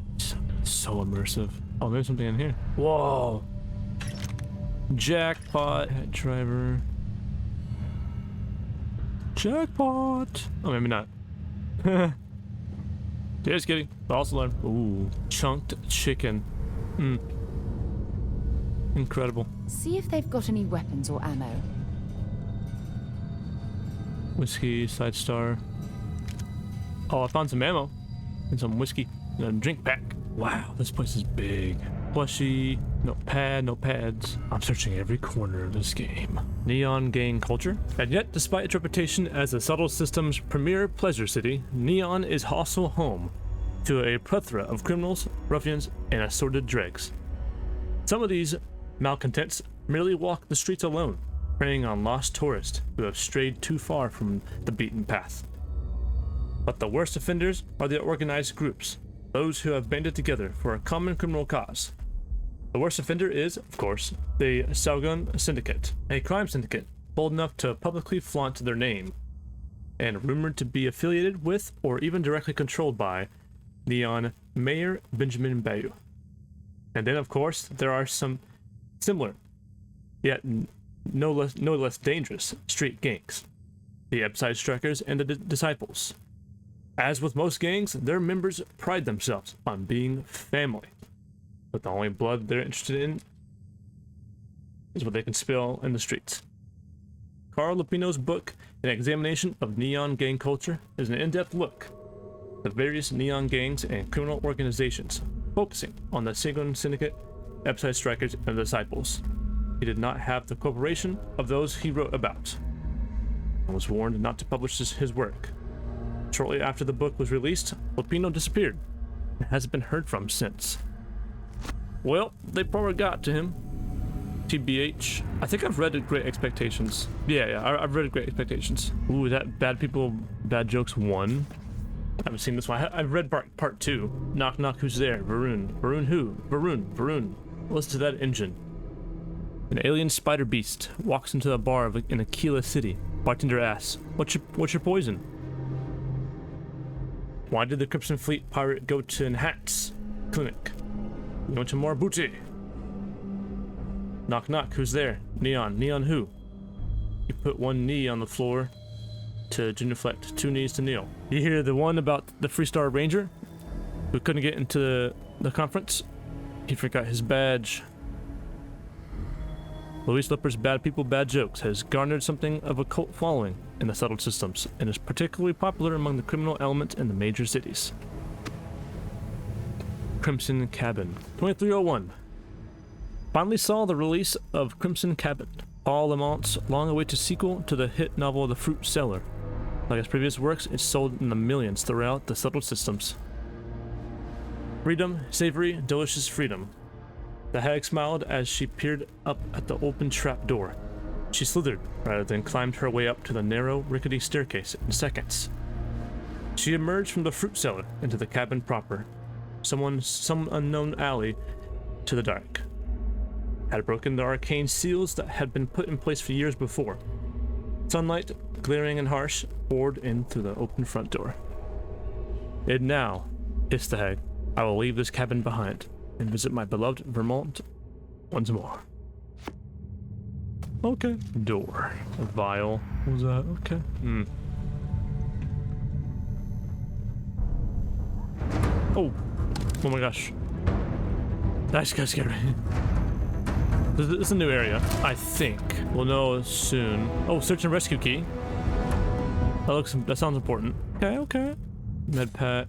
so immersive. Oh, there's something in here. Whoa. Jackpot. Head driver. Jackpot. Oh, maybe not. Just kidding. False alarm. Ooh. Chunked chicken. Incredible. See if they've got any weapons or ammo. Whiskey, side star. Oh, I found some ammo. And some whiskey. And a drink pack. Wow, this place is big. Plushie. No pad, no pads. I'm searching every corner of this game. Neon gang culture. And yet, despite its reputation as the Subtle System's premier pleasure city, Neon is also home to a plethora of criminals, ruffians, and assorted dregs. Some of these malcontents merely walk the streets alone, preying on lost tourists who have strayed too far from the beaten path. But the worst offenders are the organized groups, those who have banded together for a common criminal cause. The worst offender is, of course, the Saugun Syndicate, a crime syndicate bold enough to publicly flaunt their name, and rumored to be affiliated with or even directly controlled by Neon Mayor Benjamin Bayou. And then, of course, there are some similar, yet no less dangerous street gangs, the Upside Strikers and the Disciples. As with most gangs, their members pride themselves on being family, but the only blood they're interested in is what they can spill in the streets. Carl Lupino's book, An Examination of Neon Gang Culture, is an in-depth look at the various neon gangs and criminal organizations, focusing on the Saugun Syndicate, Upside Strikers, and the Disciples. He did not have the cooperation of those he wrote about, and was warned not to publish his work. Shortly after the book was released, Lupino disappeared and hasn't been heard from since. Well, they probably got to him. TBH. I think I've read Great Expectations. Yeah, I've read Great Expectations. Ooh, that Bad People, Bad Jokes 1. I haven't seen this one. I've read part 2. Knock knock, who's there? Varun. Varun who? Varun. Listen to that engine. An alien spider beast walks into a bar in Aquila City. Bartender asks, What's your poison? Why did the Crimson Fleet pirate go to Nhat's clinic? We went to more booty. Knock knock, who's there? Neon who? You put one knee on the floor to genuflect, 2 knees to kneel. You hear the one about the Freestar Ranger who couldn't get into the conference? He forgot his badge. Louis Lipper's Bad People, Bad Jokes has garnered something of a cult following in the Subtle Systems and is particularly popular among the criminal elements in the major cities. Crimson Cabin. 2301. Finally saw the release of Crimson Cabin, Paul Lamont's long-awaited sequel to the hit novel The Fruit Cellar. Like its previous works, it's sold in the millions throughout the Subtle Systems. Freedom, savory, delicious freedom. The hag smiled as she peered up at the open trap door. She slithered rather than climbed her way up to the narrow, rickety staircase in seconds. She emerged from the fruit cellar into the cabin proper, some unknown alley to the dark. Had broken the arcane seals that had been put in place for years before. Sunlight, glaring and harsh, poured in through the open front door. And now, hissed the hag, I will leave this cabin behind and visit my beloved Vermont once more. Okay. Door. A vial. What was that? Okay. Oh. Oh my gosh. That just got scared me. This is a new area, I think. We'll know soon. Oh, search and rescue key. That sounds important. Okay, okay. Med pack.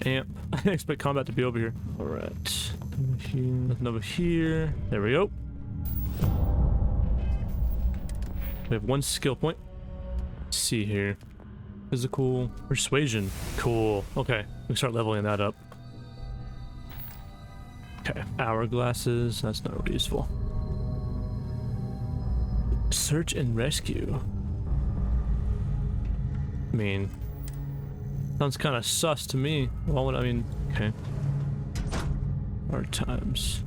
Amp. I didn't expect combat to be over here. Alright. Nothing over here. There we go. We have 1 skill point. Let's see here. Physical persuasion. Cool. Okay. We can start leveling that up. Okay. Hourglasses. That's not really useful. Search and rescue. I mean, sounds kind of sus to me. Well, I mean, okay. Hard times.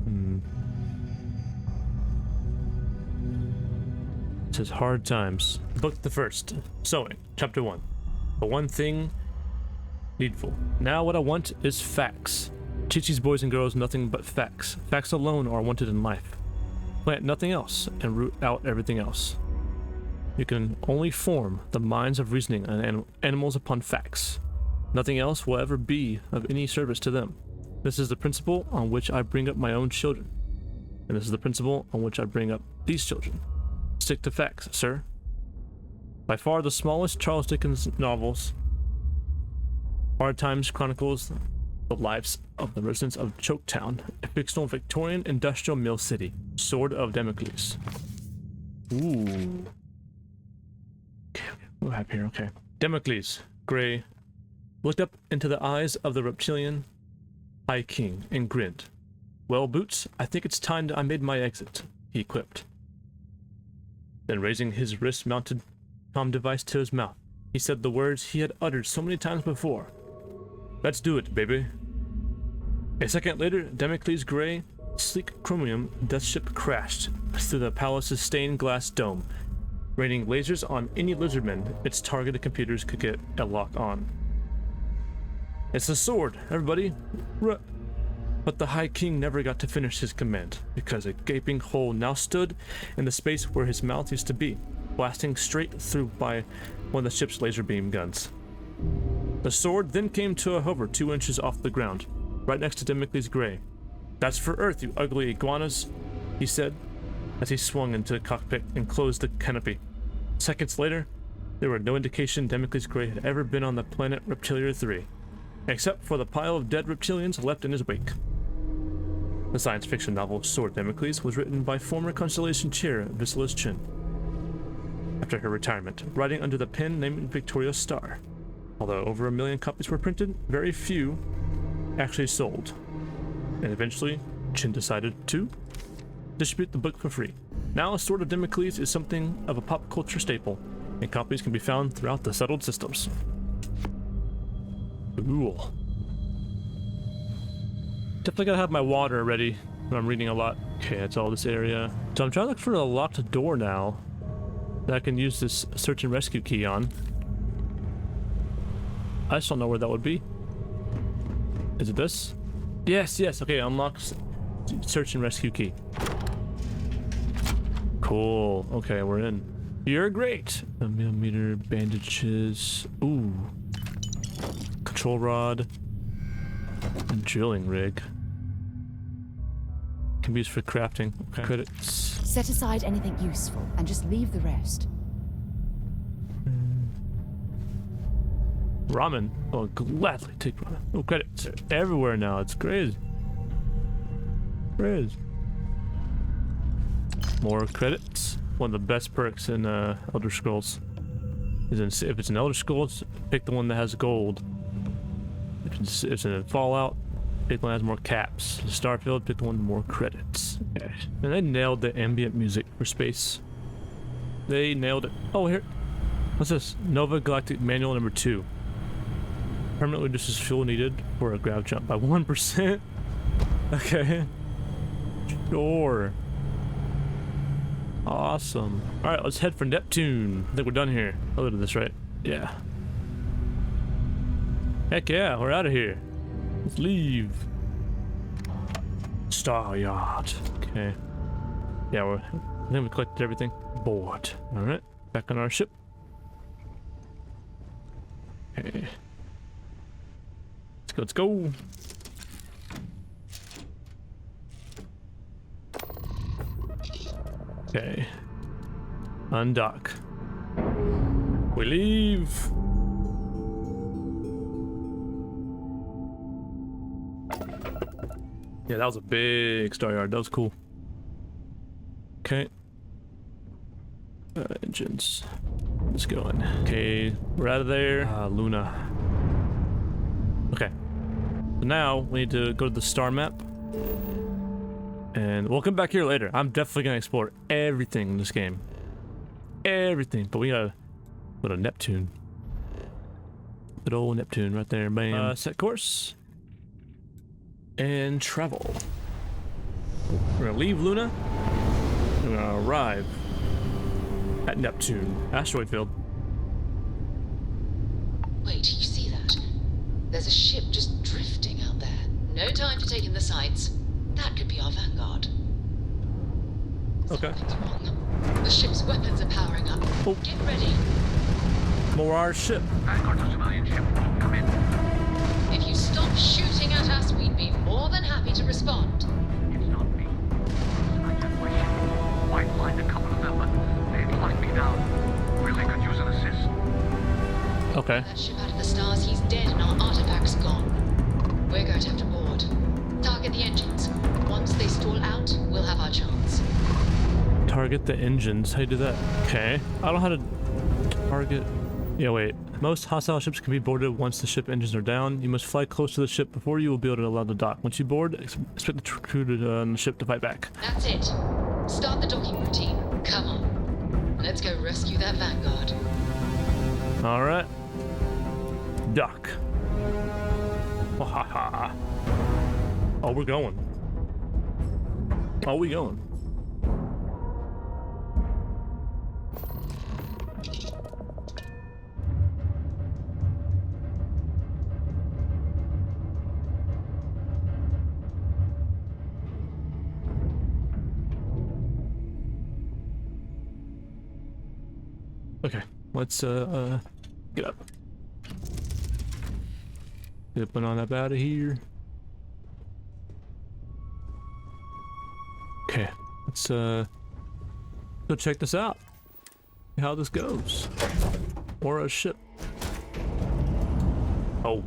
It says hard times. Book the first. Sewing. Chapter 1. The one thing needful. Now what I want is facts. Teach these boys and girls nothing but facts. Facts alone are wanted in life. Plant nothing else and root out everything else. You can only form the minds of reasoning on animals upon facts. Nothing else will ever be of any service to them. This is the principle on which I bring up my own children. And this is the principle on which I bring up these children. Stick to facts, sir. By far the smallest Charles Dickens novels, Hard Times chronicles the lives of the residents of Choketown, a fictional Victorian industrial mill city. Sword of Damocles. Ooh. Okay, what do I have here? Okay. Damocles, Gray, looked up into the eyes of the reptilian High King and grinned. Well, Boots, I think it's time I made my exit, he quipped. Then raising his wrist-mounted comm device to his mouth, he said the words he had uttered so many times before. Let's do it, baby. A second later, Damocles' gray, sleek chromium death ship crashed through the palace's stained glass dome, raining lasers on any lizardmen its targeted computers could get a lock on. It's the sword, everybody. But the High King never got to finish his command, because a gaping hole now stood in the space where his mouth used to be, blasting straight through by one of the ship's laser beam guns. The sword then came to a hover 2 inches off the ground, right next to Damocles Gray. That's for Earth, you ugly iguanas, he said, as he swung into the cockpit and closed the canopy. Seconds later, there were no indication Damocles Gray had ever been on the planet Reptilia 3, except for the pile of dead reptilians left in his wake. The science fiction novel Sword Damocles was written by former Constellation chair Vasilis Chin. After her retirement, writing under the pen name Victoria Star. Although over 1 million copies were printed, very few actually sold. And eventually, Chin decided to distribute the book for free. Now, Sword of Damocles is something of a pop culture staple, and copies can be found throughout the settled systems. Cool. Definitely gotta have my water ready when I'm reading a lot. Okay, that's all this area. So I'm trying to look for a locked door now that I can use this search and rescue key on. I just don't know where that would be. Is it this? Yes, yes. Okay, unlock search and rescue key. Cool. Okay, we're in. You're great. A millimeter bandages. Ooh. Control rod. A drilling rig. Can be used for crafting. Okay. Credits. Set aside anything useful and just leave the rest. Ramen. I'll gladly take ramen. Oh, credits are everywhere now. It's crazy. Crazy. More credits. One of the best perks in Elder Scrolls is if it's an Elder Scrolls, pick the one that has gold. If it's in Fallout, pick the one that has more caps. Starfield, pick the one with more credits. Okay. And they nailed the ambient music for space. They nailed it. Oh, here. What's this? Nova Galactic Manual number 2. Permanently reduces fuel needed for a grav jump by 1%. Okay. Sure. Awesome. Alright, let's head for Neptune. I think we're done here. I'll do this, right? Yeah. Heck yeah, we're out of here. Let's leave. Star Yard. Okay. Yeah, I think we collected everything. Board. Alright, back on our ship. Okay. Let's go. Okay. Undock. We leave. Yeah, that was a big star yard. That was cool. Okay. Engines. Let's go in. Okay, we're out of there. Luna. Okay. So now we need to go to the star map. And we'll come back here later. I'm definitely gonna explore everything in this game. Everything. But we gotta go to Neptune. Good old Neptune right there. Bam. Set course. And travel. We're gonna leave Luna. We're gonna arrive at Neptune. Asteroid field. Wait, you see that? There's a ship just drifting out there. No time to take in the sights. That could be our vanguard. Okay. Something's wrong. The ship's weapons are powering up. Oh. Get ready. Mirage ship. Vanguard to civilian ship. Come in. If you stop shooting at us, we'd be more than happy to respond. It's not me. I just wish might find a couple of them, but they'd lock me down. Really could use an assist. Okay. That ship out of the stars, he's dead and our artifact's gone. We're going to have to board. Target the engines. Once they stall out, we'll have our chance. Target the engines. How do you do that? Okay. I don't know how to target. Yeah, wait. Most hostile ships can be boarded once the ship engines are down. You must fly close to the ship before you will be able to allow the dock. Once you board, expect the crew on the ship to fight back. That's it. Start the docking routine. Come on. Let's go rescue that vanguard. All right. Dock. Wahaha. Oh, we're going. Oh, we going. Okay, let's get up. Dipping on up out of here. Okay, let's go check this out. See how this goes. Or a ship. Oh.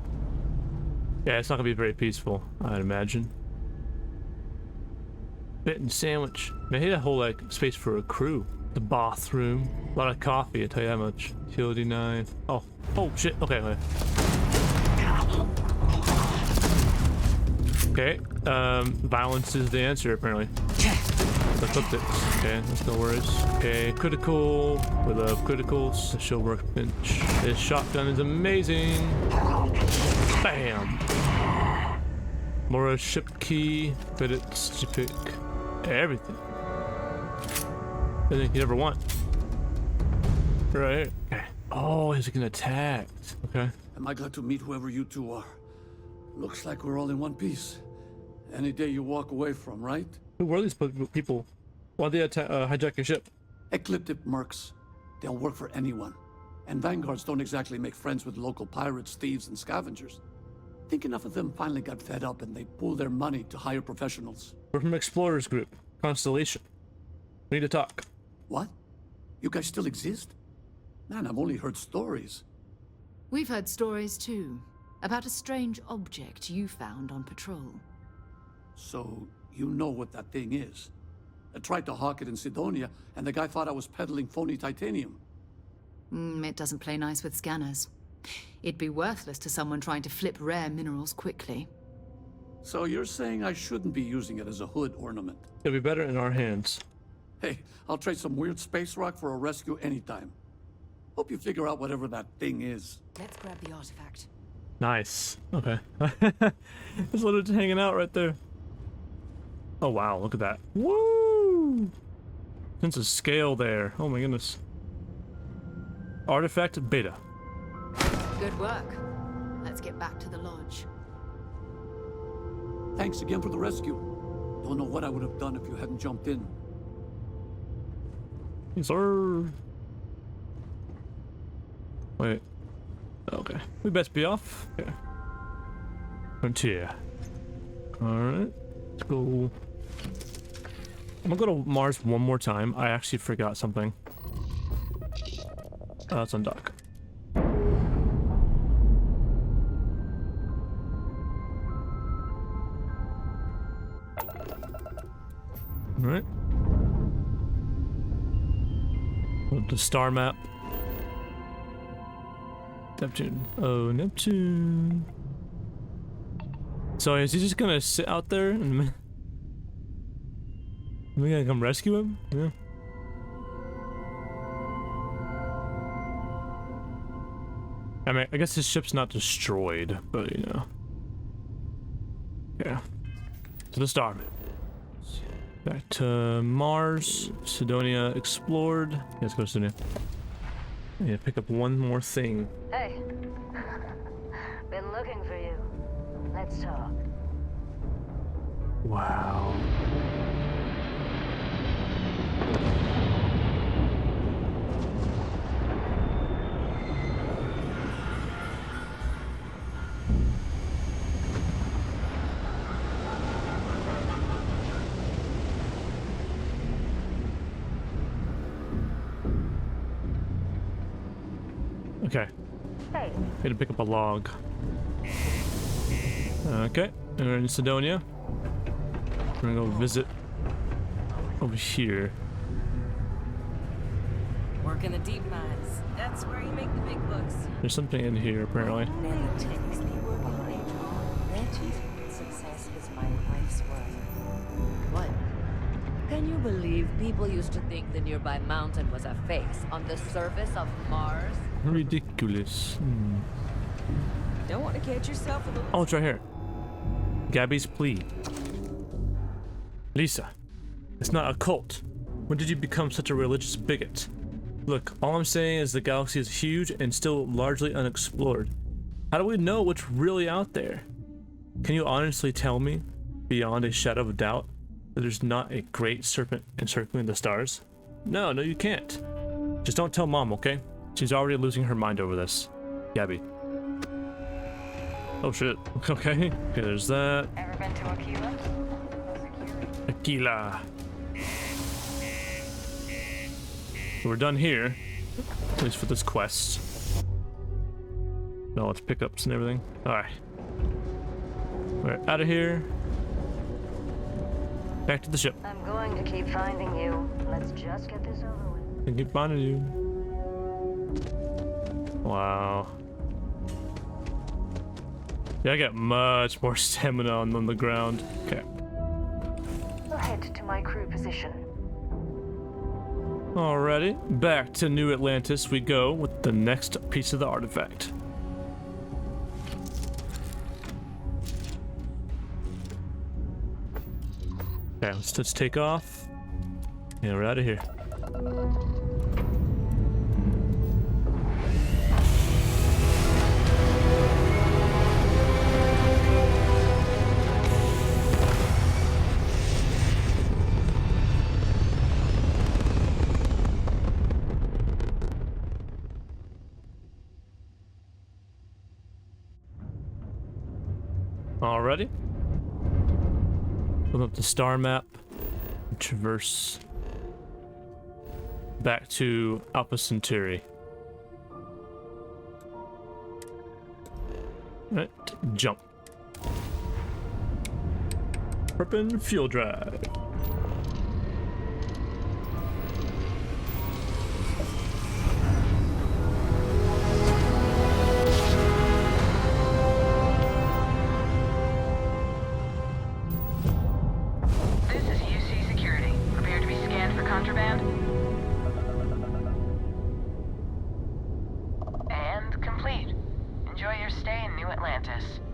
Yeah, it's not gonna be very peaceful, I'd imagine. Bitten sandwich. Man, he had a whole like space for a crew. The bathroom. A lot of coffee, I tell you that much. Utility knife. Oh. Oh shit. Okay, okay. Okay. Violence is the answer apparently. Let's up this. Okay, that's no worries. Okay, critical. We love criticals. The show workbench. This shotgun is amazing. Bam. More ship key. Credits to pick. Everything. Anything you ever want. Right. Okay. Oh, he's getting attacked. Okay. Am I glad to meet whoever you two are? Looks like we're all in one piece. Any day you walk away from, right? Who were these people? Why'd they hijack your ship? Ecliptic mercs. They'll work for anyone. And vanguards don't exactly make friends with local pirates, thieves, and scavengers. I think enough of them finally got fed up and they pooled their money to hire professionals. We're from Explorers Group. Constellation. We need to talk. What? You guys still exist? Man, I've only heard stories. We've heard stories too, about a strange object you found on patrol. So, you know what that thing is? I tried to hawk it in Sidonia, and the guy thought I was peddling phony titanium. It doesn't play nice with scanners. It'd be worthless to someone trying to flip rare minerals quickly. So you're saying I shouldn't be using it as a hood ornament? It'll be better in our hands. Hey, I'll trade some weird space rock for a rescue anytime. Hope you figure out whatever that thing is. Let's grab the artifact. Nice. Okay. It's literally hanging out right there. Oh wow, look at that. Woo! Sense of scale there. Oh my goodness. Artifact beta. Good work. Let's get back to the lodge. Thanks again for the rescue. Don't know what I would have done if you hadn't jumped in. Yes, sir. Wait. Okay. We best be off. Okay. Frontier. Alright. Let's go. I'm gonna go to Mars one more time. I actually forgot something. It's on dock. Alright. The star map. Neptune. Oh, Neptune. So is he just gonna sit out there and we gonna come rescue him? Yeah. I mean, I guess his ship's not destroyed, but you know. Yeah. To the star map. Back to Mars. Sidonia explored. Yeah, let's go to Sidonia. Yeah, pick up one more thing. Hey. Been looking for you. Let's talk. Wow. Okay. Hey. Need to pick up a log. Okay, and we're in Sidonia. We're gonna go visit over here. Work in the deep mines. That's where you make the big bucks. There's something in here apparently. Success is my life's work. What? Can you believe people used to think the nearby mountain was a face on the surface of Mars? Ridiculous. Don't want to kid yourself with a... Oh, it's right here. Gabby's plea. Lisa, it's not a cult. When did you become such a religious bigot? Look, all I'm saying is the galaxy is huge and still largely unexplored. How do we know what's really out there? Can you honestly tell me, beyond a shadow of a doubt, that there's not a great serpent encircling the stars? No, you can't. Just don't tell Mom, okay? She's already losing her mind over this. Gabby. Oh shit. Okay, there's that. Ever been to Aquila? Aquila. We're done here. At least for this quest. No, it's pickups and everything. Alright. We're out of here. Back to the ship. I'm going to keep finding you. Let's just get this over with. And keep finding you. Wow. Yeah, I got much more stamina on the ground. Okay. We'll head to my crew position. Alrighty, back to New Atlantis we go with the next piece of the artifact. Okay, let's take off. Yeah, we're out of here. Already. Look up the star map. Traverse back to Alpha Centauri. Right, jump. Perpin fuel drive.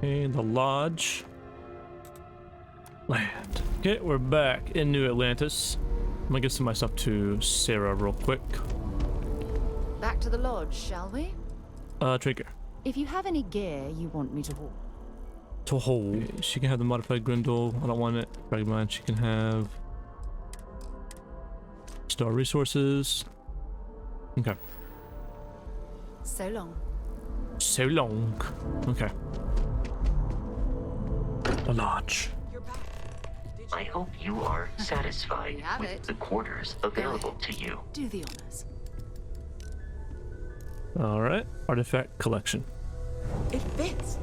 And the lodge. Land. Okay, we're back in New Atlantis. I'm gonna give some of my stuff to Sarah real quick. Back to the lodge, shall we? Trigger. If you have any gear you want me to haul. To hold. She can have the modified Grindle. I don't want it. Fragment. She can have star resources. Okay. So long. So long. Okay. The lodge. You're back. Did I hope you are satisfied with the quarters available to you. Do the honors. All right, artifact collection. It fits.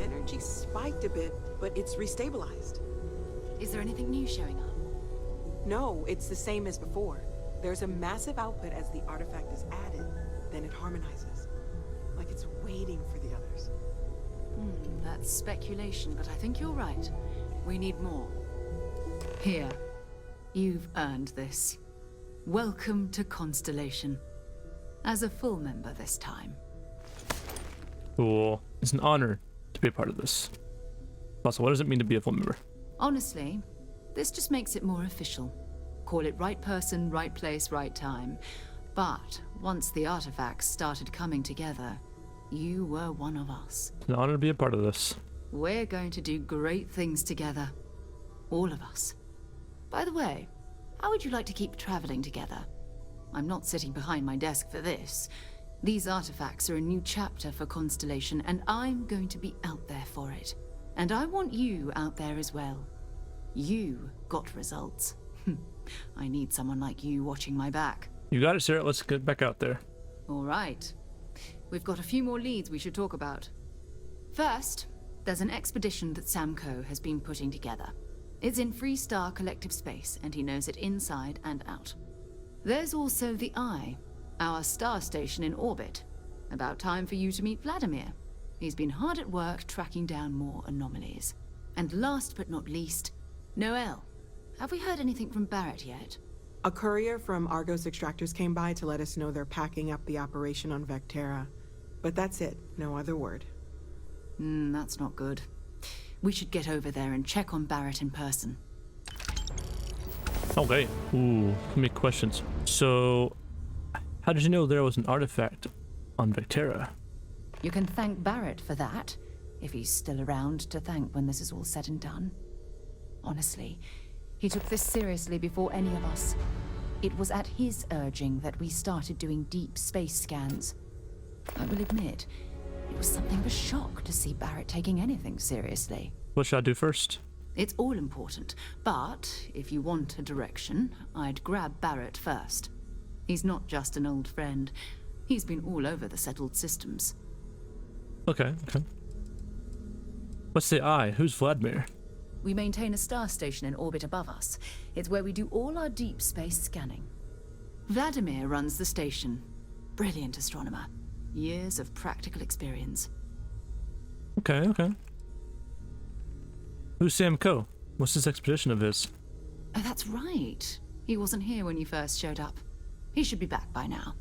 Energy spiked a bit, but it's restabilized. Is there anything new showing up? No, it's the same as before. There's a massive output as the artifact is added, then it harmonizes. Like it's waiting for the others. That's speculation, but I think you're right. We need more. Here. You've earned this. Welcome to Constellation. As a full member this time. Cool. It's an honor to be a part of this. Also, what does it mean to be a full member? Honestly, this just makes it more official. Call it right person, right place, right time. But once the artifacts started coming together, you were one of us. It's an honor to be a part of this. We're going to do great things together. All of us. By the way, how would you like to keep traveling together? I'm not sitting behind my desk for this. These artifacts are a new chapter for Constellation, and I'm going to be out there for it. And I want you out there as well. You got results. I need someone like you watching my back. You got it, Sarah. Let's get back out there. All right. We've got a few more leads we should talk about. First, there's an expedition that Samco has been putting together. It's in Freestar Collective Space, and he knows it inside and out. There's also the Eye, our star station in orbit. About time for you to meet Vladimir. He's been hard at work tracking down more anomalies. And last but not least, Noel. Have we heard anything from Barrett yet? A courier from Argos Extractors came by to let us know they're packing up the operation on Vectera. But that's it, no other word. That's not good. We should get over there and check on Barrett in person. Okay. Ooh, too many questions. So, how did you know there was an artifact on Vectera? You can thank Barrett for that, if he's still around to thank when this is all said and done. Honestly, he took this seriously before any of us. It was at his urging that we started doing deep space scans. I will admit, it was something of a shock to see Barrett taking anything seriously. What should I do first? It's all important, but if you want a direction, I'd grab Barrett first. He's not just an old friend. He's been all over the settled systems. Okay. What's the Eye? Who's Vladimir? We maintain a star station in orbit above us. It's where we do all our deep space scanning. Vladimir runs the station. Brilliant astronomer. Years of practical experience. Okay. Who's Sam Coe? What's this expedition of his? Oh, that's right. He wasn't here when you first showed up. He should be back by now.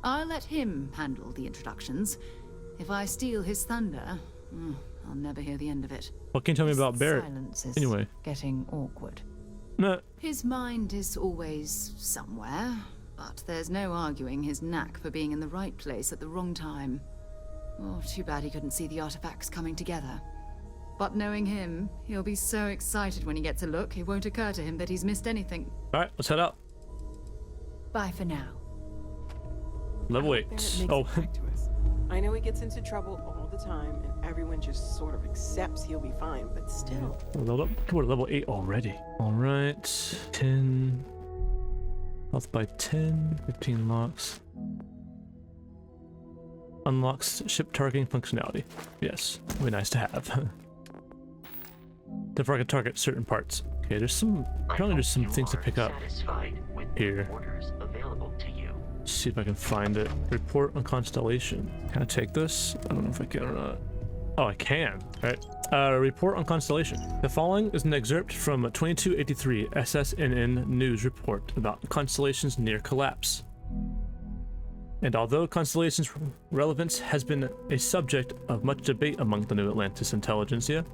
I'll let him handle the introductions. If I steal his thunder, I'll never hear the end of it. What can you tell me about Barrett? Silence is anyway. Getting awkward. No. His mind is always somewhere, but there's no arguing his knack for being in the right place at the wrong time. Oh, too bad he couldn't see the artifacts coming together. But knowing him, he'll be so excited when he gets a look, it won't occur to him that he's missed anything. Alright, let's head out. Bye for now. Level 8. Oh. I know he gets into trouble all the time, and everyone just sort of accepts he'll be fine, but still. We're level 8 already. Alright. 10. Health by 10. 15 locks. Unlocks ship targeting functionality. Yes, would be nice to have. Therefore I can target certain parts. Okay, apparently there's some things to pick up here. Let's see if I can find it. Report on Constellation. Can I take this? I don't know if I can or not. Oh, I can. Alright. Report on Constellation. The following is an excerpt from 2283 SSNN news report about Constellation's near collapse. And although Constellation's relevance has been a subject of much debate among the New Atlantis intelligentsia,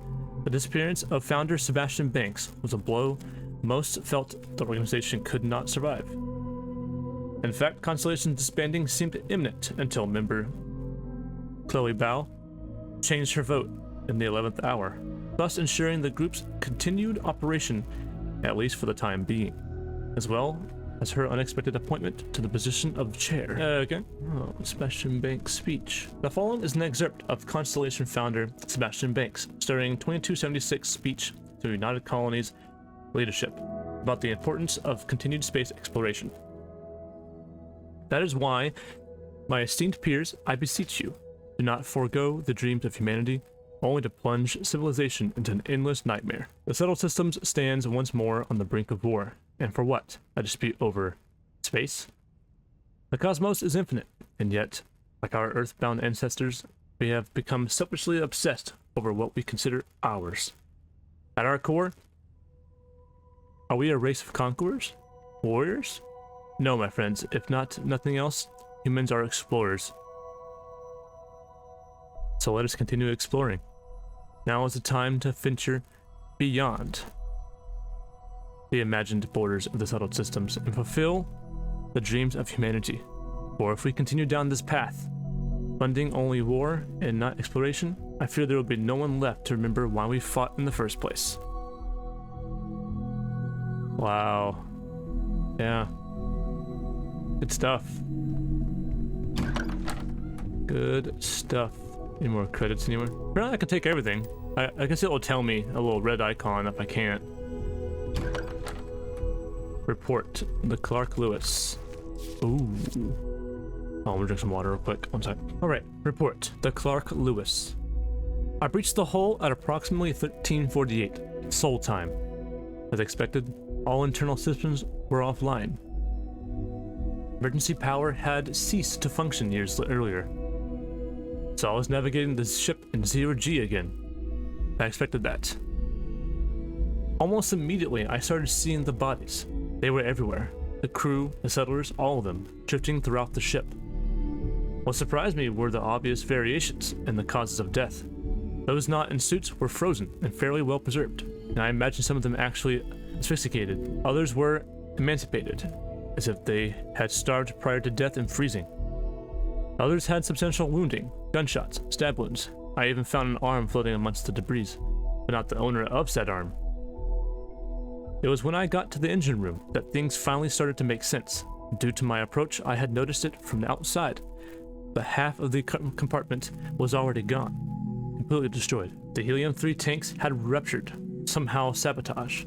the disappearance of founder Sebastian Banks was a blow most felt the organization could not survive. In fact, Constellation's disbanding seemed imminent until member Chloe Bao changed her vote in the 11th hour, thus ensuring the group's continued operation, at least for the time being, as well as her unexpected appointment to the position of chair. Okay. Oh, Sebastian Banks' speech. The following is an excerpt of Constellation founder Sebastian Banks' stirring 2276 speech to United Colonies leadership about the importance of continued space exploration. That is why, my esteemed peers, I beseech you, do not forego the dreams of humanity, only to plunge civilization into an endless nightmare. The settled systems stands once more on the brink of war, and for what? A dispute over space? The cosmos is infinite, and yet, like our earthbound ancestors, we have become selfishly obsessed over what we consider ours. At our core, are we a race of conquerors? Warriors? No, my friends, if nothing else, humans are explorers. So let us continue exploring. Now is the time to venture beyond the imagined borders of the settled systems and fulfill the dreams of humanity. For if we continue down this path, funding only war and not exploration, I fear there will be no one left to remember why we fought in the first place. Wow. Yeah. Good stuff. Good stuff. Any more credits anywhere? Apparently I can take everything. I guess it will tell me a little red icon if I can't. Report. The Clark Lewis. Ooh. Oh, I'm gonna drink some water real quick. One sec. Alright, report. The Clark Lewis. I breached the hull at approximately 1348. Soul time. As expected, all internal systems were offline. Emergency power had ceased to function years earlier. So I was navigating the ship in 0G again. I expected that. Almost immediately, I started seeing the bodies. They were everywhere. The crew, the settlers, all of them, drifting throughout the ship. What surprised me were the obvious variations in the causes of death. Those not in suits were frozen and fairly well preserved, and I imagine some of them actually asphyxiated. Others were emancipated, as if they had starved prior to death and freezing. Others had substantial wounding, gunshots, stab wounds. I even found an arm floating amongst the debris, but not the owner of said arm. It was when I got to the engine room that things finally started to make sense. Due to my approach, I had noticed it from the outside. The half of the compartment was already gone, completely destroyed. The helium-3 tanks had ruptured, somehow sabotage.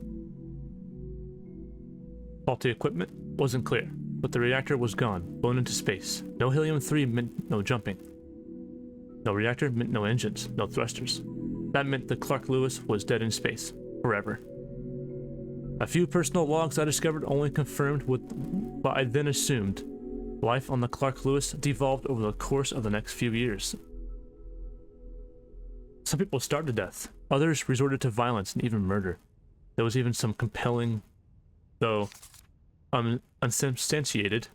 Faulty equipment wasn't clear, but the reactor was gone, blown into space. No helium-3 meant no jumping. No reactor meant no engines, no thrusters. That meant the Clark Lewis was dead in space, forever. A few personal logs I discovered only confirmed what I then assumed. Life on the Clark Lewis devolved over the course of the next few years. Some people starved to death. Others resorted to violence and even murder. There was even some compelling, though unsubstantiated,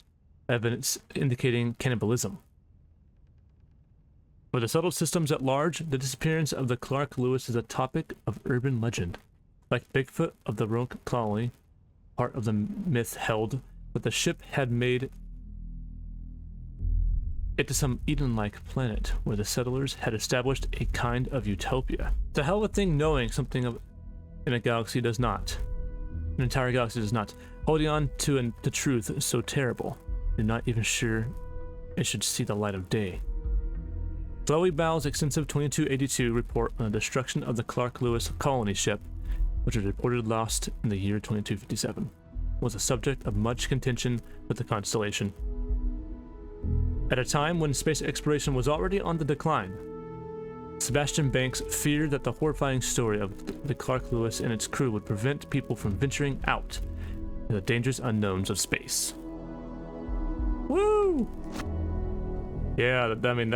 evidence indicating cannibalism. For the settled systems at large, the disappearance of the Clark Lewis is a topic of urban legend. Like Bigfoot of the Rogue Colony, part of the myth held that the ship had made it to some Eden-like planet where the settlers had established a kind of utopia. It's a hell of a thing knowing something in a galaxy does not. An entire galaxy does not. Holding on to the truth is so terrible. You're not even sure it should see the light of day. Chloe Bowles' extensive 2282 report on the destruction of the Clark Lewis colony ship, which was reported lost in the year 2257, was a subject of much contention with the Constellation. At a time when space exploration was already on the decline, Sebastian Banks feared that the horrifying story of the Clark Lewis and its crew would prevent people from venturing out into the dangerous unknowns of space. Woo! Yeah, I mean,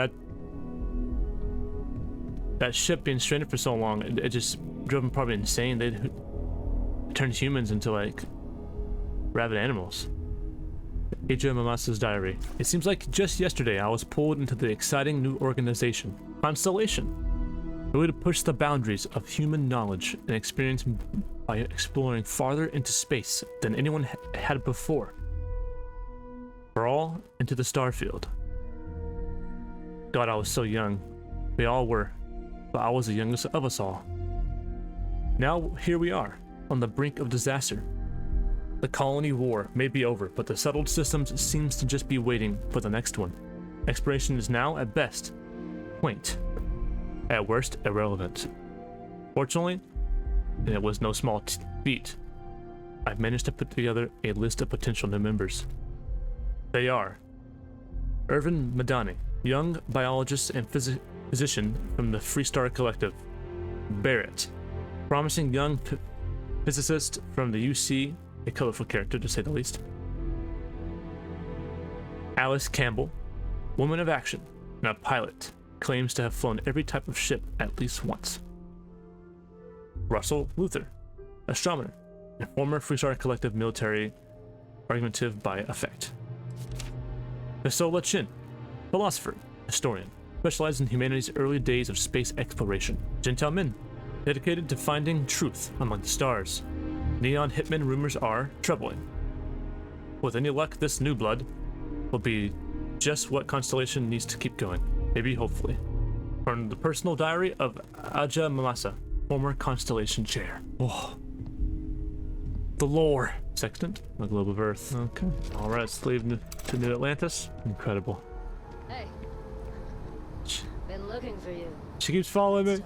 that ship being stranded for so long, it just drove them probably insane. They turned humans into like rabid animals. Adria Mamasa's diary. It seems like just yesterday I was pulled into the exciting new organization, Constellation, really to push the boundaries of human knowledge and experience by exploring farther into space than anyone had before. We're all into the Starfield. God, I was so young. We all were, but I was the youngest of us all. Now here we are, on the brink of disaster. The colony war may be over, but the settled systems seems to just be waiting for the next one. Exploration is now, at best, quaint. At worst, irrelevant. Fortunately, and it was no small feat, I've managed to put together a list of potential new members. They are Irvin Madani, young biologist and physician from the Freestar Collective. Barrett, promising young physicist from the UC, a colorful character to say the least. Alice Campbell, woman of action and a pilot, claims to have flown every type of ship at least once. Russell Luther, astronomer and former Freestar Collective military, argumentative by effect. Isola Chin, philosopher, historian, specialized in humanity's early days of space exploration. Gentile Min, dedicated to finding truth among the stars. Neon Hitman rumors are troubling. With any luck, this new blood will be just what Constellation needs to keep going. Maybe, hopefully. From the personal diary of Aja Mamasa, former Constellation chair. Oh. The lore. Sextant, the globe of Earth. Okay. Alright, let's leave to New Atlantis. Incredible. Hey. Been looking for you. She keeps following me.